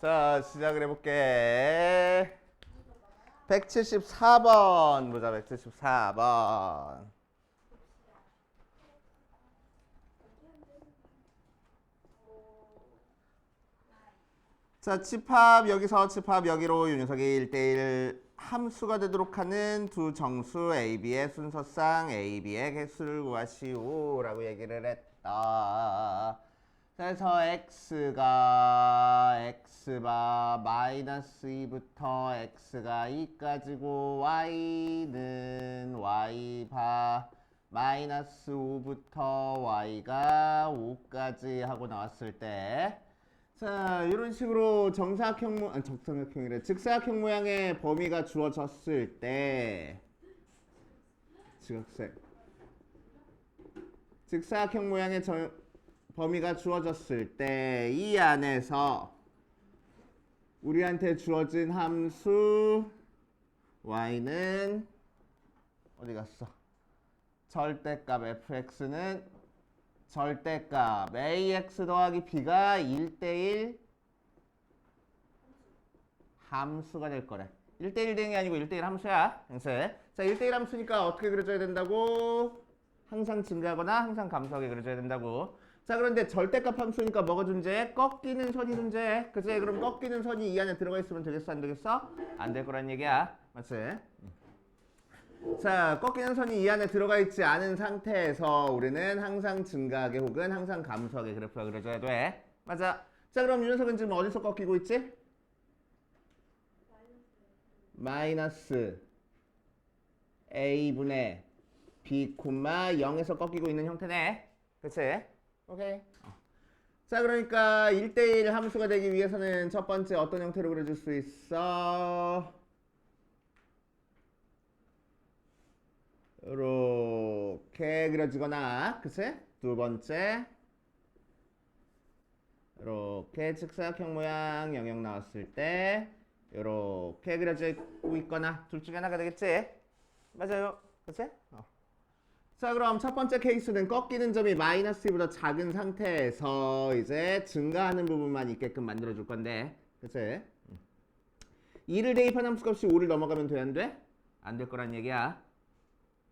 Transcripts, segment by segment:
자, 시작을 해볼게. 174번 보자. 174번. 자, 집합 여기서 집합 여기로 이 녀석이 1대1 함수가 되도록 하는 두 정수 AB의 순서상 AB의 개수를 구하시오 라고 얘기를 했다. 그래서 x바 마이너스 2부터 x가 2까지고 y는 y바 마이너스 5부터 y가 5까지 하고 나왔을 때 자, 이런 식으로 정사각형이래. 직사각형 모양의 범위가 주어졌을 때 직사각형 모양의 범위가 주어졌을 때 이 안에서 우리한테 주어진 함수 y는 어디 갔어? 절대값 fx는 절대값 ax 더하기 b가 1대1 함수가 될 거래. 1대1 되는 게 아니고 1대1 함수야. 자, 1대1 함수니까 어떻게 그려줘야 된다고? 항상 증가하거나 항상 감소하게 그려줘야 된다고. 자, 그런데 절대값 함수니까 뭐가 존재해? 꺾이는 선이 존재해. 그치? 그럼 꺾이는 선이 이 안에 들어가 있으면 되겠어? 안 되겠어? 안 될 거란 얘기야. 맞지? 자, 꺾이는 선이 이 안에 들어가 있지 않은 상태에서 우리는 항상 증가하게 혹은 항상 감소하게 그래프가 그려져야 돼. 맞아. 자, 그럼 이 녀석은 지금 어디서 꺾이고 있지? 마이너스 a분의 b, 0에서 꺾이고 있는 형태네. 그치? 오케이. 자, 그러니까 1대1 함수가 되기 위해서는 첫 번째 어떤 형태로 그려줄 수 있어? 이렇게 그려지거나, 그치? 두 번째 이렇게 직사각형 모양 영역 나왔을 때 이렇게 그려지고 있거나 둘 중에 하나가 되겠지? 맞아요. 그치? 자, 그럼 첫 번째 케이스는 꺾이는 점이 마이너스 2보다 작은 상태에서 이제 증가하는 부분만 있게끔 만들어 줄 건데, 그치? 2를 대입한 함수값이 5를 넘어가면 돼, 안 돼? 안 될 거란 얘기야.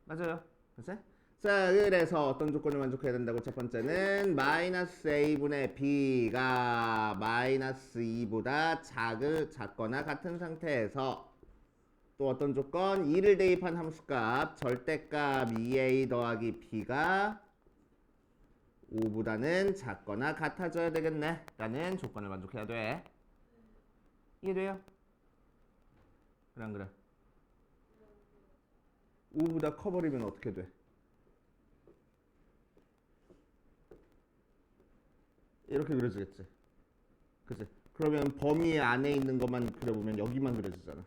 맞아요. 그치? 자, 그래서 어떤 조건을 만족해야 된다고? 첫 번째는 마이너스 a분의 b가 마이너스 2보다 작거나 같은 상태에서 또 어떤 조건? 2를 대입한 함수값 절대값 2a 더하기 b가 5보다는 작거나 같아져야 되겠네 라는 조건을 만족해야 돼. 이해돼요? 그래 안 그래? 5보다 커버리면 어떻게 돼? 이렇게 그려지겠지. 그치? 그러면 범위 안에 있는 것만 그려보면 여기만 그려지잖아.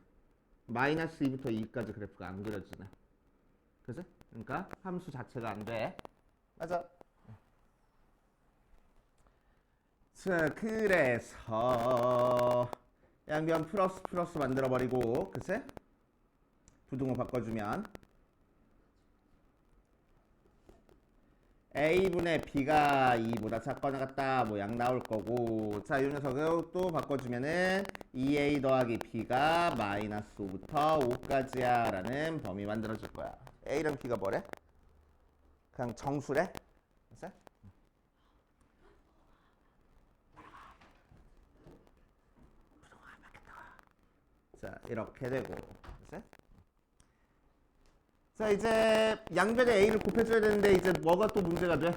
마이너스 2부터 2까지 그래프가 안 그려지네. 그치? 그러니까 함수 자체가 안 돼. 맞아. 자, 그래서 양변 플러스 만들어버리고, 그치? 부등호 바꿔주면 a분의 b가 2보다 작거나 같다 뭐 양 나올 거고, 자, 이 녀석을 또 바꿔주면은 2a 더하기 b가 마이너스 5부터 5까지야 라는 범위 만들어줄 거야. a랑 b가 뭐래? 그냥 정수래? 됐어? 자, 이렇게 되고, 됐어? 자, 이제 양변에 a를 곱해줘야 되는데 이제 뭐가 또 문제가 돼?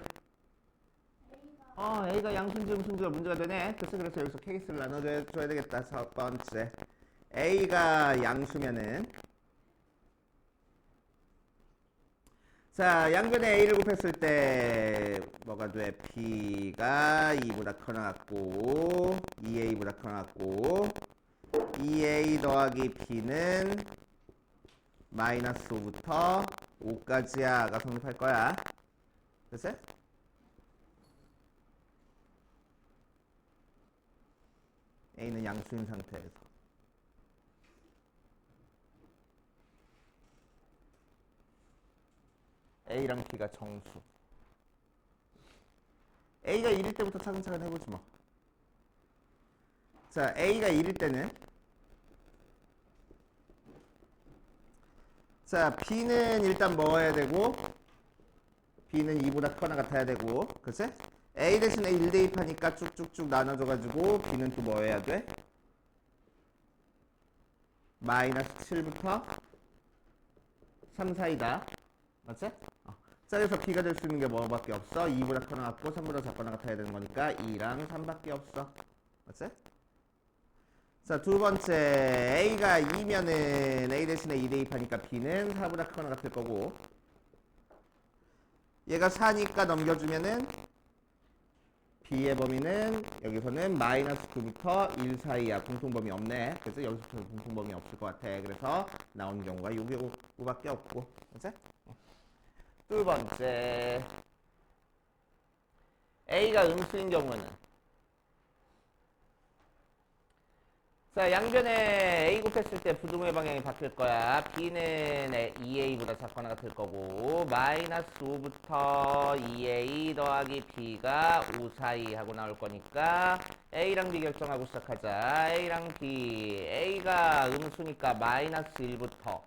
a가 양수인지 음수인지가 문제가 되네. 그래서 여기서 케이스를 나눠줘야 되겠다. 첫 번째 a가 양수면은, 자, 양변에 a를 곱했을 때 뭐가 돼? b가 2보다 커나 같고 2a보다 커나 같고 2a 더하기 b는 마이너스 5부터 5까지야가 성립할 거야. 됐어? a는 양수인 상태에서 a랑 b가 정수. a가 1일 때부터 차근차근 해보지 뭐. 자, A가 1일 때는 자, B는 일단 뭐 해야 되고 B는 2보다 크거나 같아야 되고 그치? A 대신에 1 대입하니까 쭉쭉쭉 나눠줘가지고 B는 또 뭐 해야 돼? 마이너스 7부터 3 사이다 맞지? 자, 그래서 B가 될 수 있는 게 뭐밖에 없어? 2보다 크거나 같고 3보다 작거나 같아야 되는 거니까 2랑 3밖에 없어 맞지? 자, 두 번째 A가 2면은 A 대신에 2 대입하니까 B는 4보다 크거나 같을 거고 얘가 4니까 넘겨주면은 B의 범위는 여기서는 마이너스 9부터 1 사이야. 공통범위 없네. 그래서 여기서부터 공통범위 없을 것 같아. 그래서 나오는 경우가 요거밖에 없고. 그치? 두 번째 A가 음수인 경우는 자, 양변에 A 곱했을 때 부등호의 방향이 바뀔 거야. B는 2A보다 작거나 같을 거고 마이너스 5부터 2A 더하기 B가 5 사이 하고 나올 거니까 A랑 B 결정하고 시작하자. A랑 B A가 음수니까 마이너스 1부터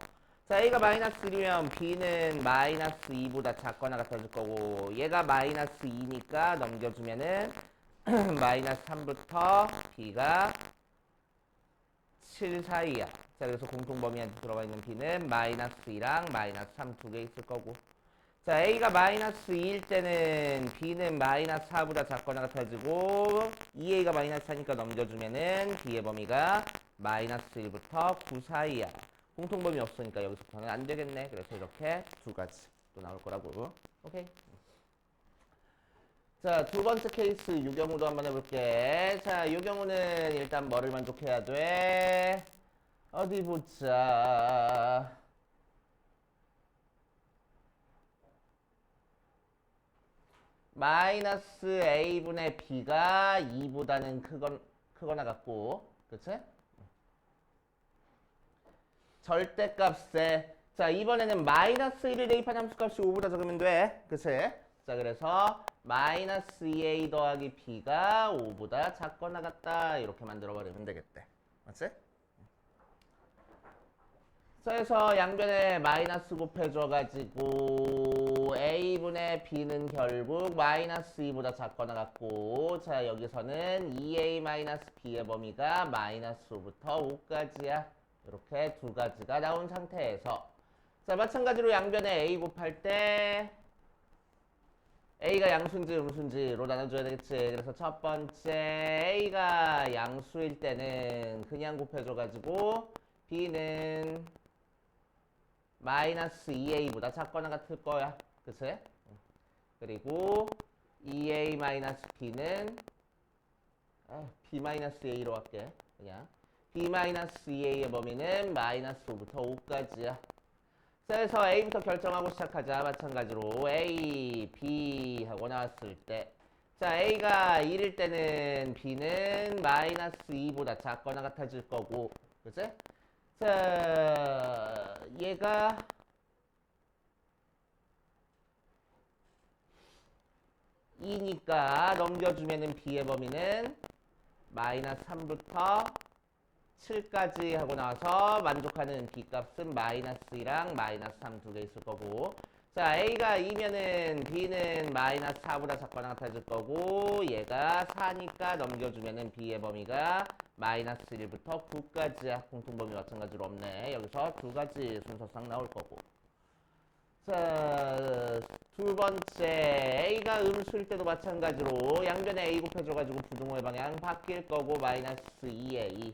자, A가 마이너스 1이면 B는 마이너스 2보다 작거나 같아질 거고 얘가 마이너스 2니까 넘겨주면은 마이너스 3부터 B가 7 사이야. 자, 그래서 공통범위한테 들어가 있는 B는 마이너스 2랑 마이너스 3 두 개 있을 거고. 자, A가 마이너스 2일 때는 B는 마이너스 4보다 작거나 같아지고 2A가 마이너스 4니까 넘겨주면은 B의 범위가 마이너스 1부터 9 사이야. 공통범위 없으니까 여기서부터는 안 되겠네. 그래서 이렇게 두 가지 또 나올 거라고. 오케이. 자, 두 번째 케이스 요 경우도 한번 해볼게. 자, 요 경우는 일단 뭐를 만족해야 돼? 어디 보자. 마이너스 A분의 B가 2보다는 크거나 같고, 그치? 절대값에 자, 이번에는 마이너스 1을 대입한 함수값이 5보다 적으면 돼. 그치? 자, 그래서 마이너스 2A 더하기 B가 5보다 작거나 같다. 이렇게 만들어버리면 되겠대. 맞지? 자, 그래서 양변에 마이너스 곱해줘가지고 A분의 B는 결국 마이너스 2보다 작거나 같고 자, 여기서는 2A 마이너스 B의 범위가 마이너스 5부터 5까지야. 이렇게 두 가지가 나온 상태에서 자, 마찬가지로 양변에 A 곱할 때 A가 양수인지 음수인지로 나눠줘야 되겠지. 그래서 첫 번째 A가 양수일 때는 그냥 곱해줘가지고 B는 마이너스 2A보다 작거나 같을 거야. 그치? 그리고 2A 마이너스 B는 B 마이너스 A로 할게. 그냥 B 마이너스 2A의 범위는 마이너스 5부터 5까지야. 그래서 A부터 결정하고 시작하자. 마찬가지로 A, B 하고 나왔을 때 자, A가 1일 때는 B는 마이너스 2보다 작거나 같아질 거고 그치? 자, 얘가 이니까 넘겨주면은 B의 범위는 마이너스 3부터 7까지 하고 나와서 만족하는 B값은 마이너스 2랑 마이너스 3 두 개 있을 거고 자, A가 2면은 B는 마이너스 4보다 작거나 같아질 거고 얘가 4니까 넘겨주면은 B의 범위가 마이너스 1부터 9까지야. 공통범위 마찬가지로 없네. 여기서 두 가지 순서상 나올 거고 자, 두 번째 A가 음수일 때도 마찬가지로 양변에 A 곱해줘가지고 부등호의 방향 바뀔 거고 마이너스 2A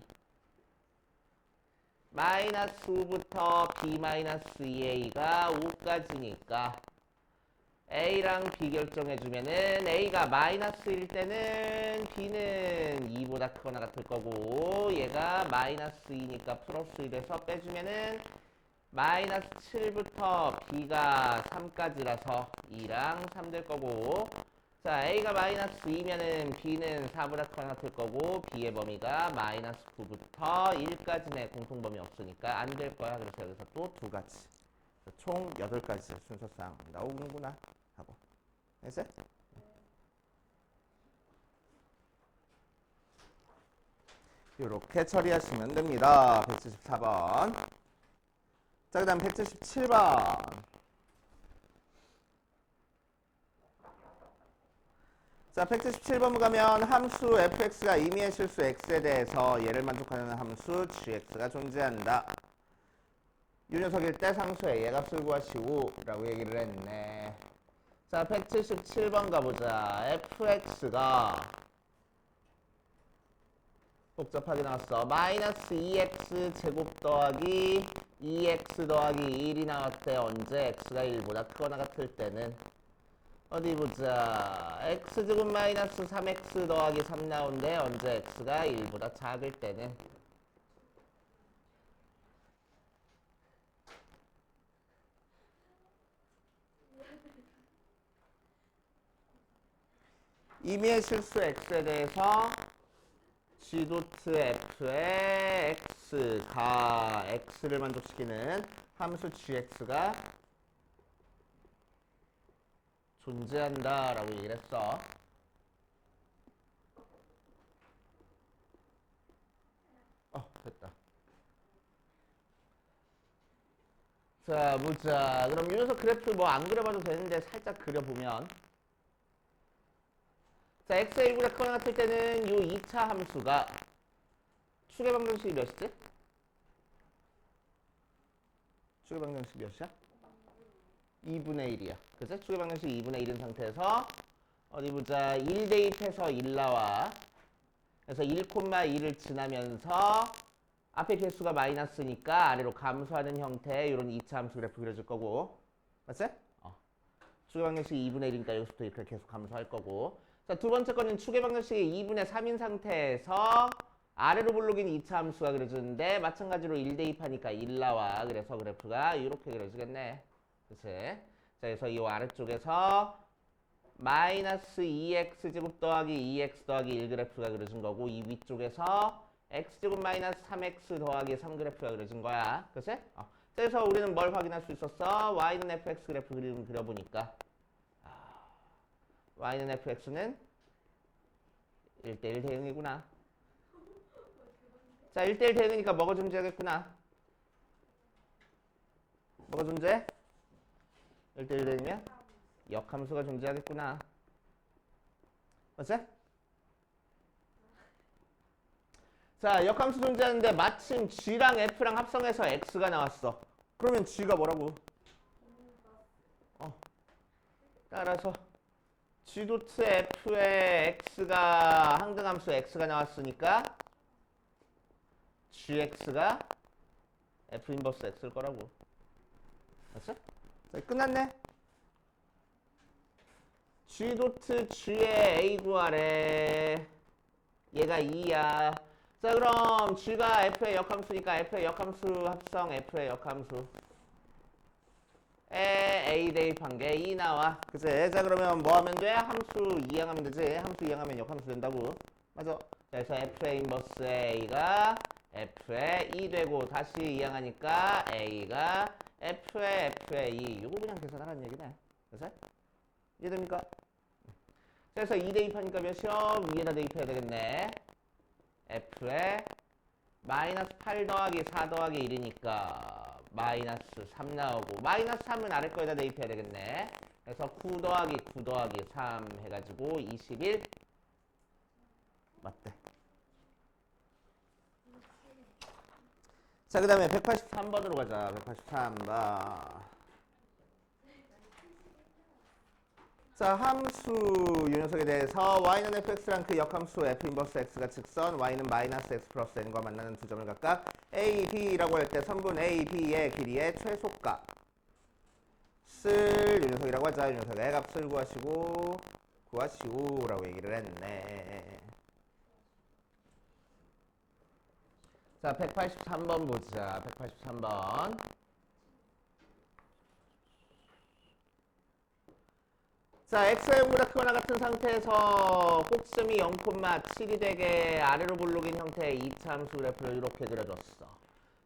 마이너스 5부터 B 마이너스 2A가 5까지니까 A랑 B 결정해주면은 A가 마이너스일 때는 B는 2보다 크거나 같을 거고 얘가 마이너스 2니까 플러스 1에서 빼주면은 마이너스 7부터 B가 3까지라서 2랑 3 될 거고 자, A가 마이너스 2면은 B는 4보다 크거나 같을 거고 B의 범위가 마이너스 9부터 1까지네. 공통범위 없으니까 안 될 거야. 그래서 여기서 또 두 가지 총 8가지 순서상 나오는구나 하고 알겠어? 이렇게 처리하시면 됩니다. 174번. 자, 그 다음 177번. 자, 177번 가면 함수 fx가 임의의 실수 x에 대해서 얘를 만족하는 함수 gx가 존재한다. 이 녀석일 때 상수의 예값을 구하시오 라고 얘기를 했네. 자, 177번 가보자. fx가 복잡하게 나왔어. 마이너스 2x 제곱 더하기 2x 더하기 1이 나왔대. 언제? x가 1보다 크거나 같을 때는. 어디 보자. x제곱 마이너스 3x 더하기 3 나온대. 언제? x가 1보다 작을 때는. 임의의 실수 x에 대해서 g.f의 x가 x를 만족시키는 함수 gx가 존재한다 라고 얘기를 했어. 됐다. 자, 보자. 그럼 이 녀석 그래프 뭐 안 그려봐도 되는데 살짝 그려보면, 자, x가 1보다 크거나 같을 때는 요 2차 함수가 추계 방정식이 몇이지? 추계 방정식 몇이야? 2분의 1이야. 그치? 추계 방정식 2분의 1인 상태에서 어디 보자. 1 대입해서 1 나와. 그래서 1,1을 지나면서 앞에 개수가 마이너스니까 아래로 감소하는 형태의 이런 2차 함수 그래프 그려줄 거고. 맞지? 추계 방정식이 2분의 1이니까 여기서부터 이렇게 계속 감소할 거고. 자, 두 번째 거는 추계 방정식이 2분의 3인 상태에서 아래로 볼록인 2차 함수가 그려주는데 마찬가지로 1 대입하니까 1 나와. 그래서 그래프가 이렇게 그려지겠네. 그치? 자, 그래서 이 아래쪽에서 마이너스 2x제곱 더하기 2x 더하기 1 그래프가 그려진 거고, 이 위쪽에서 x제곱 마이너스 3x 더하기 3 그래프가 그려진 거야. 그치? 자, 그래서 우리는 뭘 확인할 수 있었어? y는 fx 그래프 그려보니까 y는 fx는 1대1 대응이구나. 자, 1대1 대응이니까 뭐가 존재하겠구나. 뭐가 존재? 1대1 대응이면 역함수가 존재하겠구나. 맞지? 자, 역함수 존재하는데 마침 g랑 f랑 합성해서 x가 나왔어. 그러면 g가 뭐라고? 따라서 g.f의 x가 항등함수 x가 나왔으니까 gx가 f 인버스 x일 거라고. 맞죠? 자, 끝났네. g.g의 a 구하래. 얘가 2야. 자, 그럼 g가 f의 역함수니까 f의 역함수 합성 f의 역함수 a 대입한 게 2 나와. 그치? 자, 그러면 뭐 하면 돼? 함수 이항하면 되지. 함수 이항하면 역함수 된다고. 맞아. 그래서 f의 인버스 a가 f의 2 되고, 다시 이항하니까 a가 f의 2. 요거 그냥 계산하라는 얘기네. 그치? 이해됩니까? 그래서 2 대입하니까 몇이요? 위에다 대입해야 되겠네. f의 마이너스 8 더하기 4 더하기 1이니까 마이너스 3 나오고, 마이너스 3은 아래 거에다 대입해야 되겠네. 그래서 9 더하기 9 더하기 3 해가지고 21 맞대. 자, 그 다음에 183번으로 가자. 183번. 자, 함수 이 녀석에 대해서 y는 fx랑 그 역함수 f 인버스 x가 직선 y는 마이너스 x 플러스 n과 만나는 두 점을 각각 a, b라고 할 때 선분 a, b의 길이의 최소값을 이 녀석이라고 하자. 이 녀석의 값을 구하시오 라고 얘기를 했네. 자, 183번 보자. 183번. 자, x가 0보다 크거나 같은 상태에서 꼭점이 0,7이 되게 아래로 볼록인 형태의 2차 함수 그래프를 이렇게 그려줬어.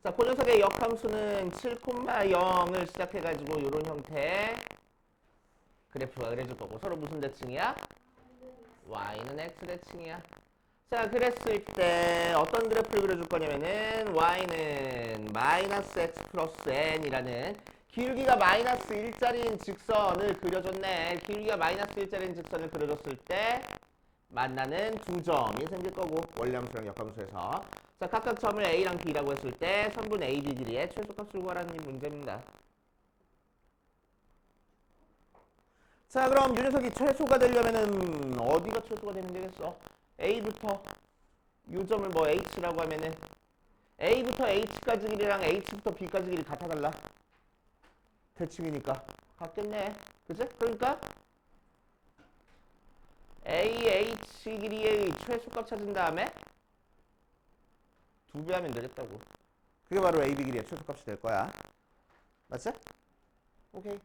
자, 그 녀석의 역함수는 7,0을 시작해가지고 이런 형태의 그래프가 그려질 거고, 서로 무슨 대칭이야? y는 x 대칭이야. 자, 그랬을 때 어떤 그래프를 그려줄 거냐면은 y는 마이너스 x 플러스 n이라는 기울기가 마이너스 1짜리인 직선을 그려줬네. 기울기가 마이너스 1짜리인 직선을 그려줬을 때 만나는 두 점이 생길 거고, 원래함수랑 역함수에서. 자, 각각 점을 a랑 b라고 했을 때 선분 a, b 길이의 최소값을 구하라는 이 문제입니다. 자, 그럼 이 녀석이 최소가 되려면은 어디가 최소가 되면 되겠어? a부터 요 점을 뭐 h라고 하면은 a부터 h까지 길이랑 h부터 b까지 길이 같아 달라. 대칭이니까 같겠네. 그치? 그러니까 AH 길이의 최소값 찾은 다음에 2배 하면 되겠다고. 그게 바로 AB 길이의 최소값이 될 거야. 맞지? 오케이.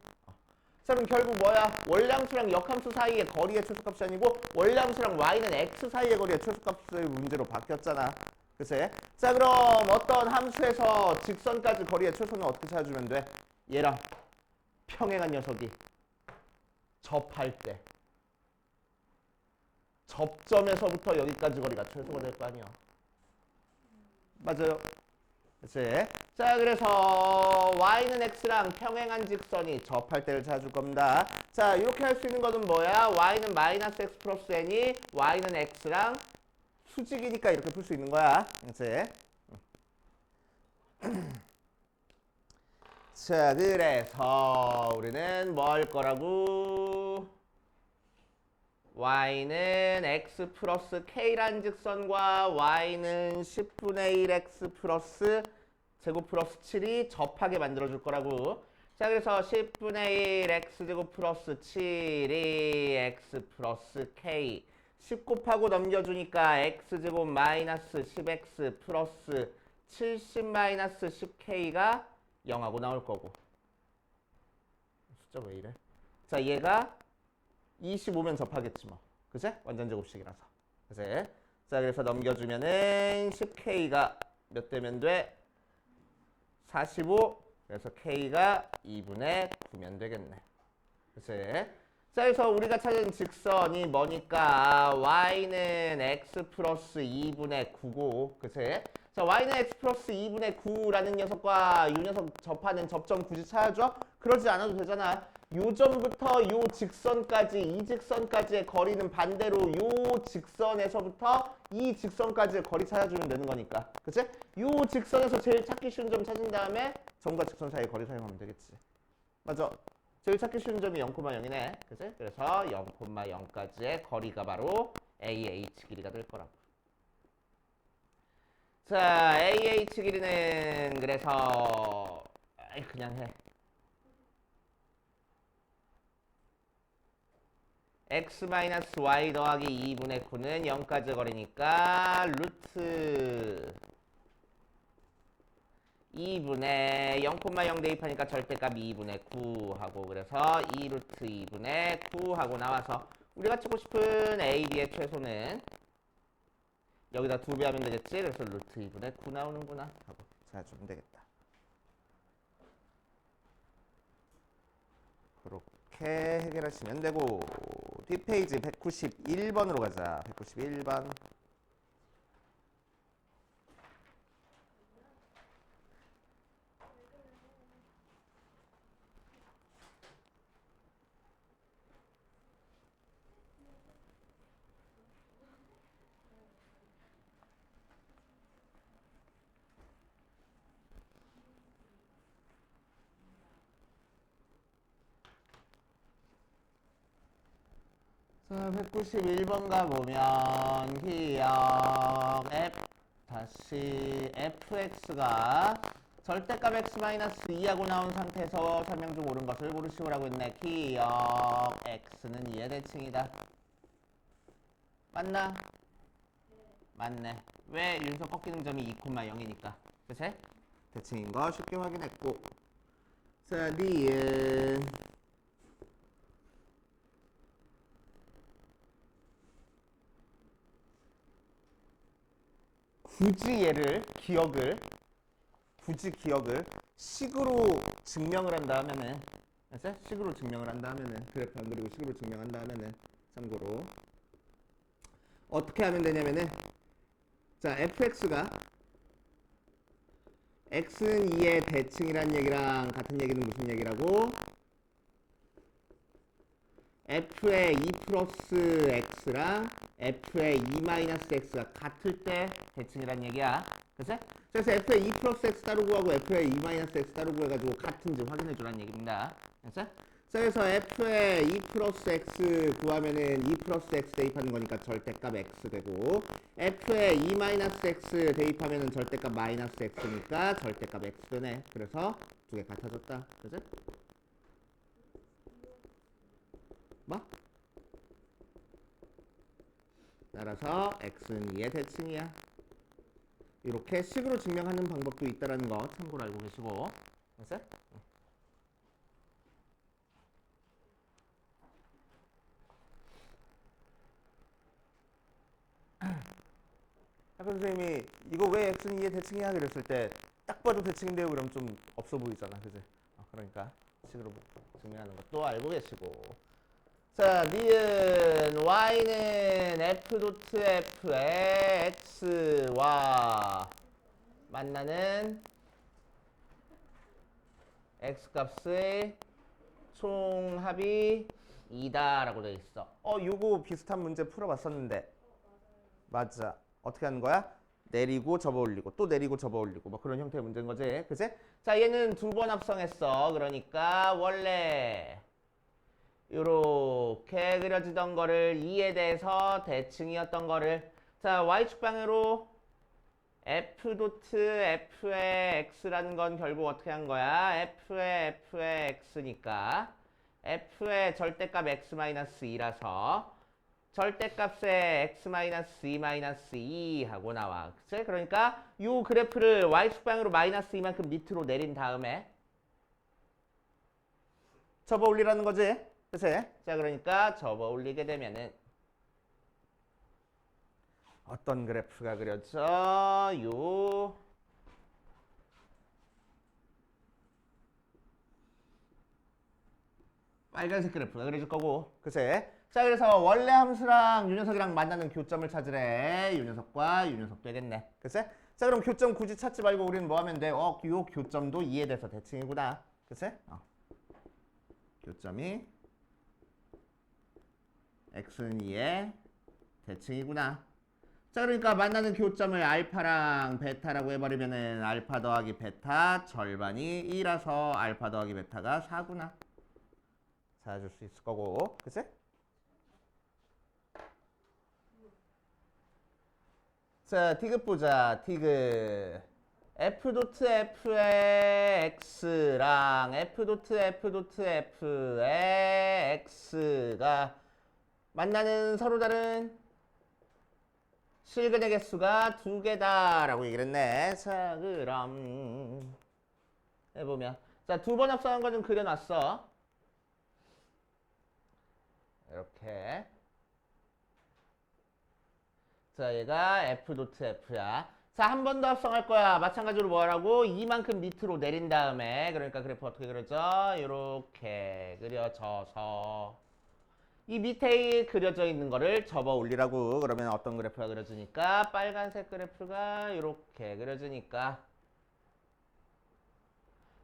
자, 그럼 결국 뭐야? 원량수랑 역함수 사이의 거리의 최소값이 아니고 원량수랑 y는 x 사이의 거리의 최소값의 문제로 바뀌었잖아. 그치? 자, 그럼 어떤 함수에서 직선까지 거리의 최소는 어떻게 찾아주면 돼? 얘랑 평행한 녀석이 접할 때 접점에서부터 여기까지 거리가 최소가 될 거 아니야. 맞아요. 그치? 자, 그래서 y는 x랑 평행한 직선이 접할 때를 찾아줄 겁니다. 자, 이렇게 할 수 있는 것은 뭐야? y는 마이너스 x 플러스 n이 y는 x랑 수직이니까 이렇게 풀 수 있는 거야. 그치? 자, 그래서 우리는 뭐 할 거라고? y는 x 플러스 k란 직선과 y는 10분의 1x 플러스 제곱 플러스 7이 접하게 만들어줄 거라고. 자, 그래서 10분의 1 x제곱 플러스 7이 x 플러스 k 10 곱하고 넘겨주니까 x제곱 마이너스 10x 플러스 70 마이너스 10k가 0하고 나올 거고. 숫자 왜 이래? 자, 얘가 25면 접하겠지 뭐. 그치? 완전 제곱식이라서. 그치? 자, 그래서 넘겨주면은 10k가 몇 되면 돼? 45. 그래서 k가 2분의 9면 되겠네. 그치? 자, 그래서 우리가 찾은 직선이 뭐니까 y는 x 플러스 2분의 9고, 그치? 자, y는 x 플러스 2분의 9라는 녀석과 이 녀석 접하는 접점 굳이 찾아줘? 그러지 않아도 되잖아. 요 점부터 요 직선까지, 이 직선까지의 거리는 반대로 요 직선에서부터 이 직선까지의 거리 찾아주면 되는 거니까. 그치? 요 직선에서 제일 찾기 쉬운 점 찾은 다음에 점과 직선 사이 거리 사용하면 되겠지. 맞아. 제일 찾기 쉬운 점이 0,0이네. 그치? 그래서 0,0까지의 거리가 바로 AH 길이가 될 거라고. 자, AH 길이는 그래서 그냥 해. x-y 더하기 2분의 9는 0까지 거리니까 루트 2분의 0,0 대입하니까 절대값 2분의 9 하고, 그래서 2루트 2분의 9 하고 나와서 우리가 찾고 싶은 a, b의 최소는 여기다 2배 하면 되겠지. 그래서 루트 2분의 9 나오는구나 하고 찾아주면 되겠다. 그렇게 해결하시면 되고, 뒷페이지 191번으로 가자. 191번. 자, 191번 가보면 기억 fx가 절대값 x-2하고 나온 상태에서 설명 중 옳은 것을 고르시오라고 했네. 기억 x는 2의 대칭이다. 맞나? 맞네. 왜? 윤석 꺾이는 점이 2,0이니까. 그치? 대칭인 거 쉽게 확인했고. 자, 니은 굳이 얘를 굳이 기억을 식으로 증명을 한다 하면은, 알았어? 식으로 증명을 한다 하면은, 그래프 안 그리고 식으로 증명한다 하면은, 참고로 어떻게 하면 되냐면은 자, fx가 x는 2의 대칭이란 얘기랑 같은 얘기는 무슨 얘기라고? f의 2 플러스 x랑 f의 2 마이너스 x가 같을 때 대칭이란 얘기야. 그치? 그래서 f의 2 플러스 x 따로 구하고 f의 2 마이너스 x 따로 구해가지고 같은지 확인해 주라는 얘기입니다. 그치? 그래서 f의 2 플러스 x 구하면은 2 플러스 x 대입하는 거니까 절대값 x 되고, f의 2 마이너스 x 대입하면은 절대값 마이너스 x니까 절대값 x 되네. 그래서 두 개 같아졌다. 그치? 뭐? 따라서 x는 2의 대칭이야. 이렇게 식으로 증명하는 방법도 있다라는 거 참고로 알고 계시고. 됐어요? 학교 선생님이 이거 왜 x는 2의 대칭이야? 그랬을 때 딱 봐도 대칭인데요. 그럼 좀 없어 보이잖아. 그지? 그러니까 식으로 증명하는 것도 알고 계시고. 자, 니은 y는 f 도트 f의 x와 만나는 x 값의 총합이 2다 라고 되어 있어. 요거 비슷한 문제 풀어봤었는데. 맞아. 어떻게 하는 거야? 내리고 접어 올리고 또 내리고 접어 올리고 뭐 그런 형태의 문제인 거지. 그치? 자, 얘는 두 번 합성했어. 그러니까 원래 요렇게 그려지던 거를 2에 대해서 대칭이었던 거를, 자, y축 방향으로 f 도트 f의 x라는 건 결국 어떻게 한 거야? f의 x니까 f의 절대값 x-2라서 절대값의 x-2 하고 나와. 그치? 그러니까 요 그래프를 y축 방향으로 마이너스 2만큼 밑으로 내린 다음에 접어 올리라는 거지. 그치? 자, 그러니까 접어 올리게 되면은 어떤 그래프가 그려져? 요 빨간색 그래프가 그려질 거고. 그치? 자, 그래서 원래 함수랑 요 녀석이랑 만나는 교점을 찾으래. 요 녀석과 요 녀석 되겠네. 그치? 자, 그럼 교점 굳이 찾지 말고 우리는 뭐 하면 돼? 요 교점도 2에 대해서 대칭이구나. 그치? 교점이 x는 2의 대칭이구나. 자, 그러니까 만나는 교점을 알파랑 베타라고 해버리면은 알파 더하기 베타 절반이 2라서 알파 더하기 베타가 4구나. 찾아줄 수 있을 거고. 그치? 자, 디귿 보자. 디귿. f 도트 f의 x랑 f 도트 f의 x가 만나는 서로 다른 실근의 개수가 2개다 라고 얘기를 했네. 자, 그럼 해보면, 자, 두 번 합성한 거 좀 그려놨어. 이렇게. 자, 얘가 f 도트 f야. 자, 한 번 더 합성할 거야. 마찬가지로 뭐 하라고? 이만큼 밑으로 내린 다음에, 그러니까 그래프 어떻게 그려져? 이렇게 그려져서 이 밑에 그려져 있는 거를 접어 올리라고. 그러면 어떤 그래프가 그려지니까? 빨간색 그래프가 이렇게 그려지니까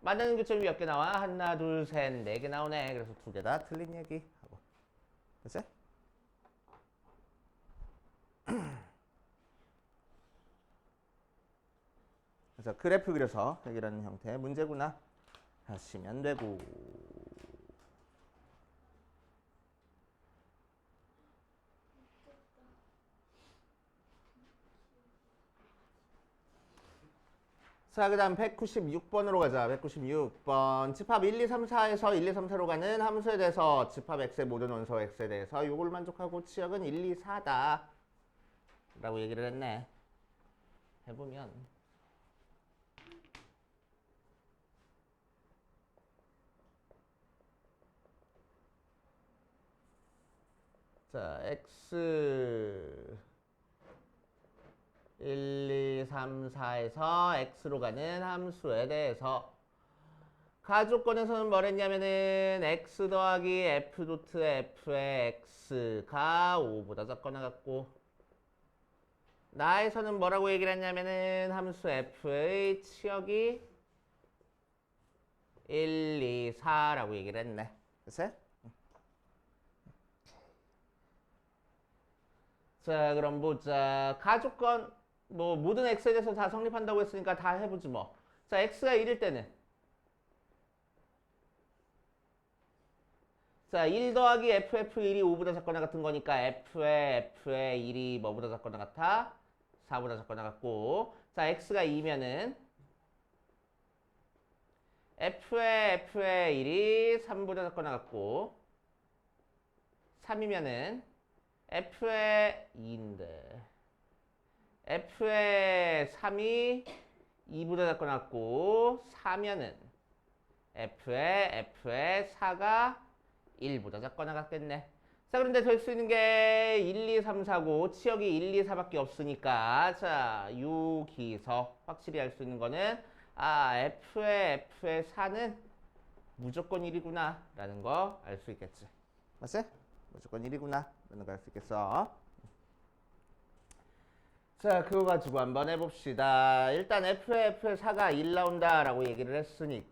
만나는 교점이 몇 개 나와? 하나, 둘, 셋, 네 개 나오네. 그래서 두 개 다 틀린 얘기 하고. 그치? 그래서 그래프 그려서 해결하는 형태의 문제구나 하시면 되고. 자, 그 다음 196번으로 가자. 196번. 집합 1, 2, 3, 4에서 1, 2, 3, 4로 가는 함수에 대해서 집합 x의 모든 원소 x에 대해서 요걸 만족하고 치역은 1, 2, 4다 라고 얘기를 했네. 해보면 자, x 1, 2, 3, 4에서 x로 가는 함수에 대해서 가족권에서는 뭘 했냐면은 x 더하기 f 도트 f의 x가 5보다 작거나 같고 나에서는 뭐라고 얘기를 했냐면은 함수 f의 치역이 1, 2, 4라고 얘기를 했네. 그치? 자, 그럼 보자. 가조건 뭐 모든 x에 대해서 다 성립한다고 했으니까 다 해보지 뭐. 자, x가 1일 때는 자, 1 더하기 FF1이 5보다 작거나 같은 거니까 F의 1이 뭐보다 작거나 같아? 4보다 작거나 같고 자, X가 2면은 F의 1이 3보다 작거나 같고 3이면은 F의 2인데 F의 3이 2보다 작거나 같고 4면은 F의 4가 1보다 작거나 같겠네. 자, 그런데 될 수 있는 게 1, 2, 3, 4고 치역이 1, 2, 4밖에 없으니까 자, 여기서 확실히 알 수 있는 거는 F의 4는 무조건 1이구나 라는 거 알 수 있겠지. 맞지? 무조건 1이구나 라는 거 알 수 있겠어. 자, 그거 가지고 한번 해봅시다. 일단 F의 4가 1 나온다 라고 얘기를 했으니까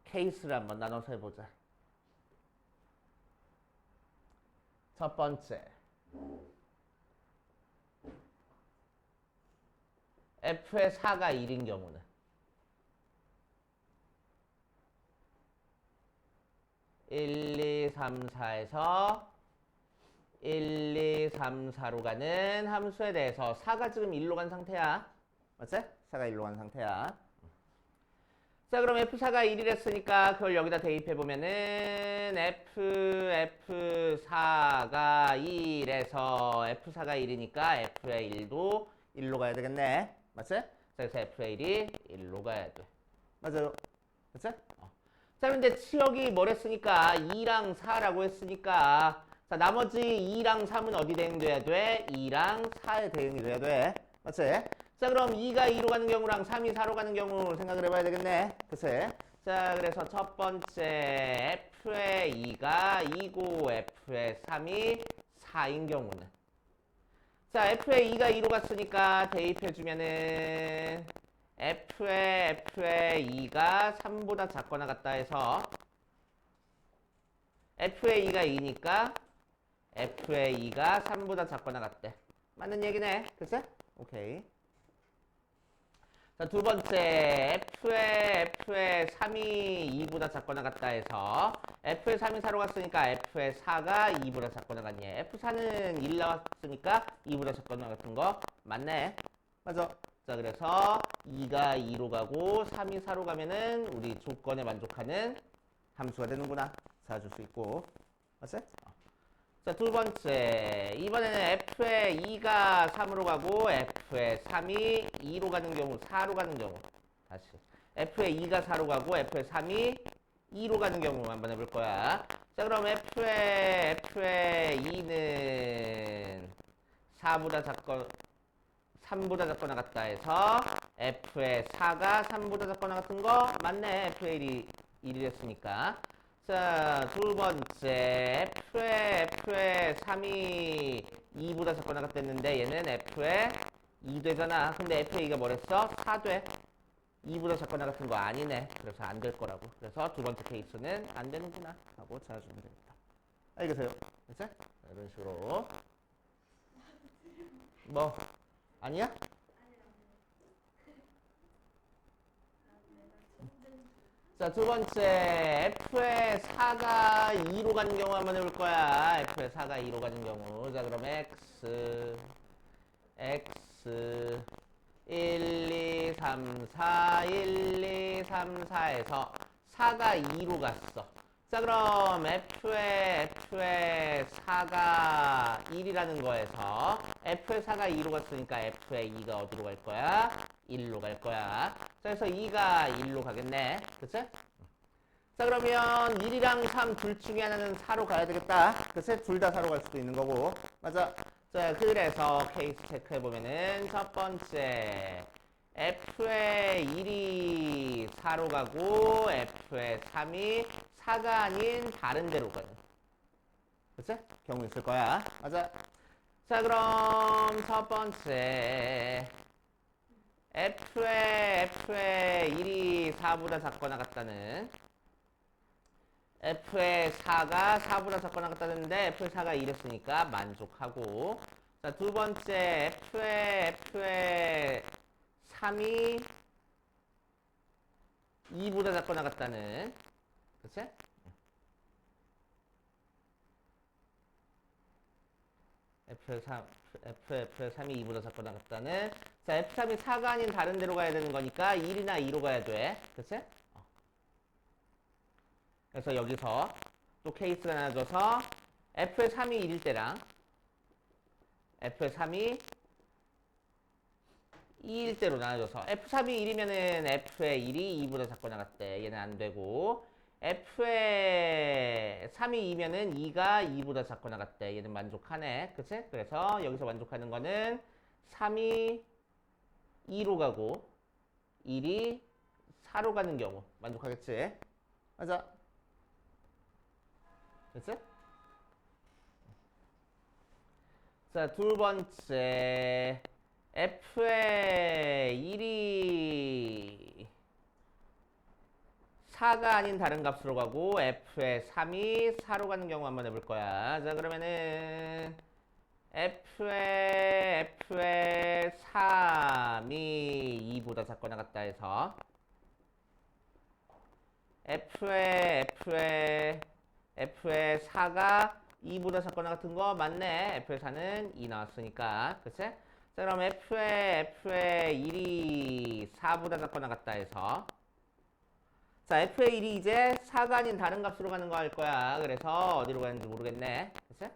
케이스를 한번 나눠서 해보자. 첫 번째, F의 4가 1인 경우는 1, 2, 3, 4에서 1, 2, 3, 4로 가는 함수에 대해서 4가 지금 1로 간 상태야. 맞지? 4가 1로 간 상태야. 자, 그럼 F4가 1이랬으니까 그걸 여기다 대입해보면은 F4가 2에서 F4가 1이니까 F의 1도 1로 가야 되겠네. 맞지? 자, 그래서 F의 1이 1로 가야 돼. 맞아요. 맞지? 자, 근데 치역이 뭐랬으니까 2랑 4라고 했으니까 자, 나머지 2랑 3은 어디 대응돼야 돼? 2랑 4에 대응이 돼야 돼. 맞지? 자, 그럼 2가 2로 가는 경우랑 3이 4로 가는 경우 생각을 해봐야 되겠네. 그치? 자, 그래서 첫 번째 F의 2가 2고 F의 3이 4인 경우는 자, F의 2가 2로 갔으니까 대입해주면은 F의 2가 3보다 작거나 같다 해서 F의 2가 2니까 F의 2가 3보다 작거나 같대. 맞는 얘기네. 그치? 오케이. 자, 두 번째 F의 3이 2보다 작거나 같다 해서 F의 3이 4로 갔으니까 F의 4가 2보다 작거나 같니? F4는 1 나왔으니까 2보다 작거나 같은 거 맞네. 맞아. 자, 그래서 2가 2로 가고 3이 4로 가면은 우리 조건에 만족하는 함수가 되는구나. 찾아줄 수 있고. 맞지? 자, 두 번째. 이번에는 F의 2가 3으로 가고 F의 3이 2로 가는 경우, 4로 가는 경우. 다시. F의 2가 4로 가고 F의 3이 2로 가는 경우 한번 해볼 거야. 자, 그럼 F의 2는 4보다 작거나 3보다 작거나 같다 해서 F의 4가 3보다 작거나 같은 거 맞네. F의 1이 1이랬으니까. 자, 두 번째 F의 3이 2보다 작거나 같았는데 얘는 F의 2 되잖아. 근데 F의 2가 뭐랬어? 4 돼. 2보다 작거나 같은 거 아니네. 그래서 안 될 거라고. 그래서 두 번째 케이스는 안 되는구나 하고 찾아주면 됩니다. 알겠어요? 그치? 이런 식으로 뭐 아니야? 자, 두 번째 F의 4가 2로 가는 경우 한번 해볼 거야. F의 4가 2로 가는 경우. 자, 그럼 X 1, 2, 3, 4 1, 2, 3, 4에서 4가 2로 갔어. 자, 그럼 F의 4가 1이라는 거에서 F의 4가 2로 갔으니까 F의 2가 어디로 갈 거야? 1로 갈 거야. 자, 그래서 2가 1로 가겠네. 그치? 자, 그러면 1이랑 3 둘 중에 하나는 4로 가야 되겠다. 그치? 둘 다 4로 갈 수도 있는 거고. 맞아. 자, 그래서 케이스 체크해보면은 첫 번째 F의 1이 4로 가고 F의 3이 4가 아닌 다른 데로 가는. 그치? 경우 있을 거야. 맞아. 자, 그럼 첫 번째 F의 1이 4보다 작거나 같다는 F의 4가 4보다 작거나 같다는데 F의 4가 1이었으니까 만족하고 자, 두 번째 F의 3이 2보다 작거나 같다는 그치? F의 3이 2보다 작거나 같다는 자, F3이 4가 아닌 다른 데로 가야 되는 거니까 1이나 2로 가야 돼. 그치? 그래서 여기서 또 케이스가 나눠져서 F의 3이 1일 때랑 F의 3이 2일 때로 나눠져서 F3이 1이면은 F의 1이 2보다 작거나 같대. 얘는 안 되고 F의 3이 2면은 2가 2보다 작거나 같대. 얘는 만족하네. 그치? 그래서 여기서 만족하는 거는 3이 2로 가고 1이 4로 가는 경우 만족하겠지? 맞아. 그치? 자, 두 번째 F의 1이 4가 아닌 다른 값으로 가고 F의 3이 4로 가는 경우 한번 해볼 거야. 자, 그러면은 F의 3이 2보다 작거나 같다 해서 F의 4가 2보다 작거나 같은 거 맞네. F의 4는 2 나왔으니까. 그치? 자, 그럼 F의 1이 4보다 작거나 같다 해서 자, F의 1이 이제 4가 아닌 다른 값으로 가는 거 할 거야. 그래서 어디로 가는지 모르겠네. 그치?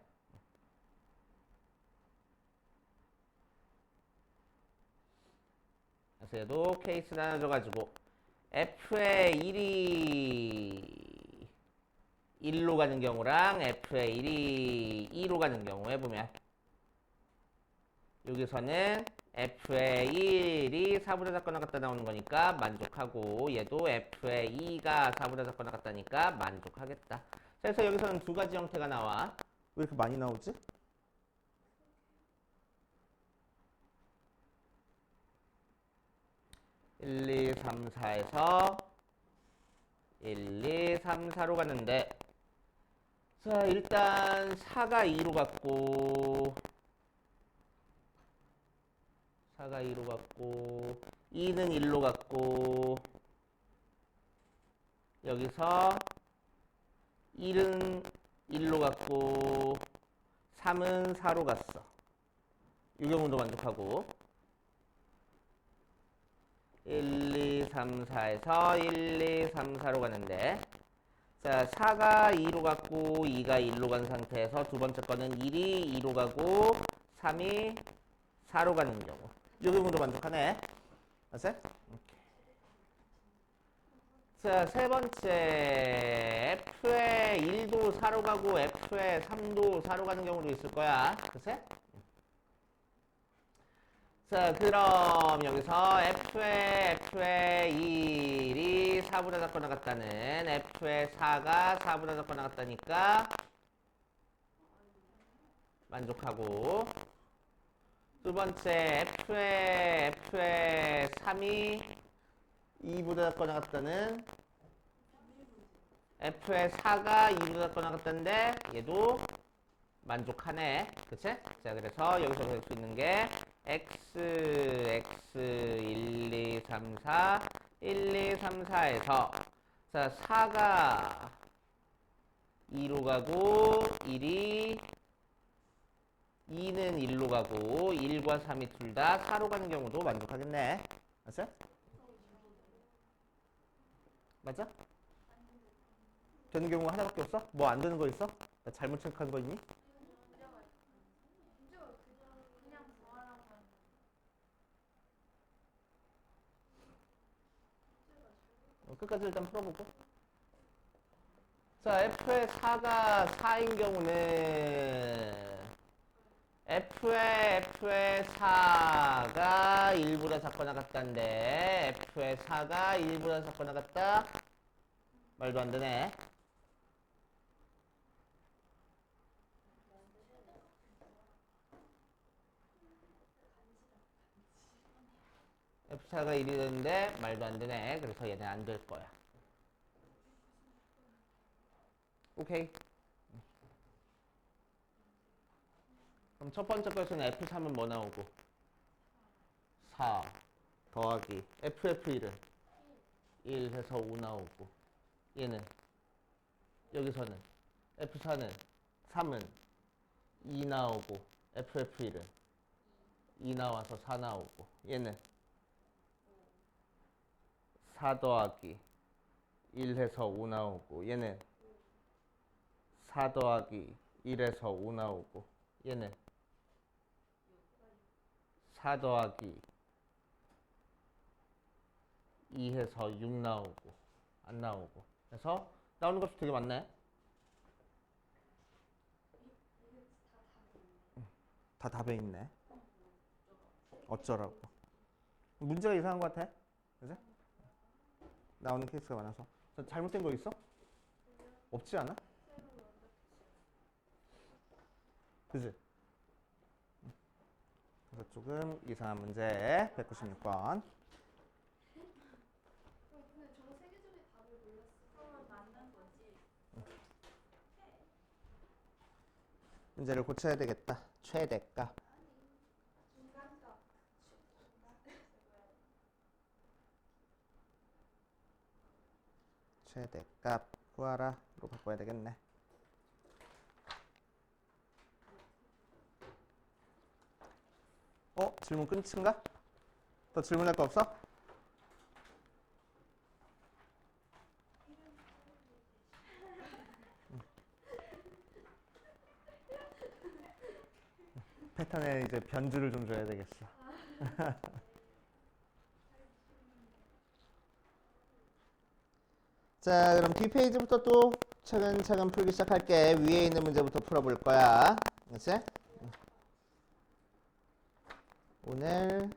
그래서 얘도 케이스 나눠줘가지고 F의 1이 1로 가는 경우랑 F의 1이 2로 가는 경우에 보면 여기서는 F의 1이 4보다 작거나 같다 나오는 거니까 만족하고 얘도 F의 2가 4보다 작거나 같다니까 만족하겠다. 그래서 여기서는 두 가지 형태가 나와. 왜 이렇게 많이 나오지? 1, 2, 3, 4에서 1, 2, 3, 4로 갔는데 자, 일단 4가 2로 갔고 4가 2로 갔고 2는 1로 갔고 여기서 1은 1로 갔고 3은 4로 갔어. 이 경우도 만족하고 1, 2, 3, 4에서 1, 2, 3, 4로 가는데 자, 4가 2로 갔고 2가 1로 간 상태에서 두 번째 거는 1이 2로 가고 3이 4로 가는 경우 이 경우도 만족하네. 맞지? 자, 세 번째 F의 1도 4로 가고 F의 3도 4로 가는 경우도 있을 거야. 그치? 자, 그럼 여기서 F의 1이 4보다 작거나 같다는 F의 4가 4보다 작거나 같다니까 만족하고 두 번째 F의 3이 2보다 작거나 같다는 F의 4가 2보다 작거나 같다는데 얘도 만족하네. 그치? 자, 그래서 여기서 볼 수 있는 게 X, 1, 2, 3, 4, 1, 2, 3, 4에서 자, 4가 2로 가고 2는 1로 가고 1과 3이 둘 다 4로 가는 경우도 만족하겠네. 맞아? 맞아? 되는 경우가 하나밖에 없어? 뭐 안 되는 거 있어? 나 잘못 체크한 거 있니? 끝까지 일단 풀어보고. 자, F의 4가 4인 경우는 F의 4가 1보다 작거나 같다인데 F의 4가 1보다 작거나 같다? 말도 안 되네. F차가 1이 되는데 말도 안 되네. 그래서 얘는 안 될 거야. 오케이. 그럼 첫 번째 거에서는 F3은 뭐 나오고? 4 더하기 FF1은 1 해서 5 나오고, 얘는 여기서는 F4는 3은 2 나오고, FF1은 2 나와서 4 나오고, 얘는 4 더하기 1 해서 5 나오고, 얘는 4 더하기 1 해서 5 나오고, 얘는 4 더하기 2 해서 6 나오고, 안 나오고. 그래서 나오는 값이 되게 많네. 다 답에 있네. 어쩌라고. 문제가 이상한 것 같아. 그지? 나오는 케이스가 많아서. 잘못된 거 있어? 없지 않아? 그지? 그래서 조금 이상한 문제 196번. 문제를 고쳐야 되겠다. 최대값. 최대값 구하라. 로 바꿔야 되겠네. 질문 끝인가? 더 질문할 거 없어? 패턴에 이제 변주를 좀 줘야 되겠어. 자, 그럼 뒷페이지부터 또 차근차근 풀기 시작할게. 위에 있는 문제부터 풀어볼 거야. 그치? 오늘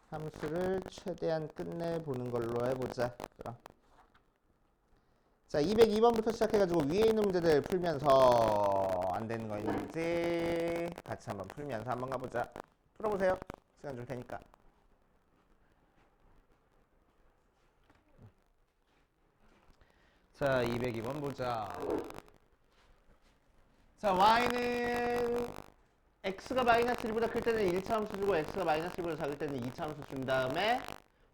함수를 최대한 끝내보는 걸로 해보자. 그럼. 자, 202번부터 시작해가지고 위에 있는 문제들 풀면서 안 되는 거 있는지 같이 한번 풀면서 한번 가보자. 풀어보세요. 시간 줄 테니까. 자, 202번 보자. 자, y는 x가 마이너스 1보다 클 때는 1차 함수 주고 x가 마이너스 1보다 작을 때는 2차 함수 준 다음에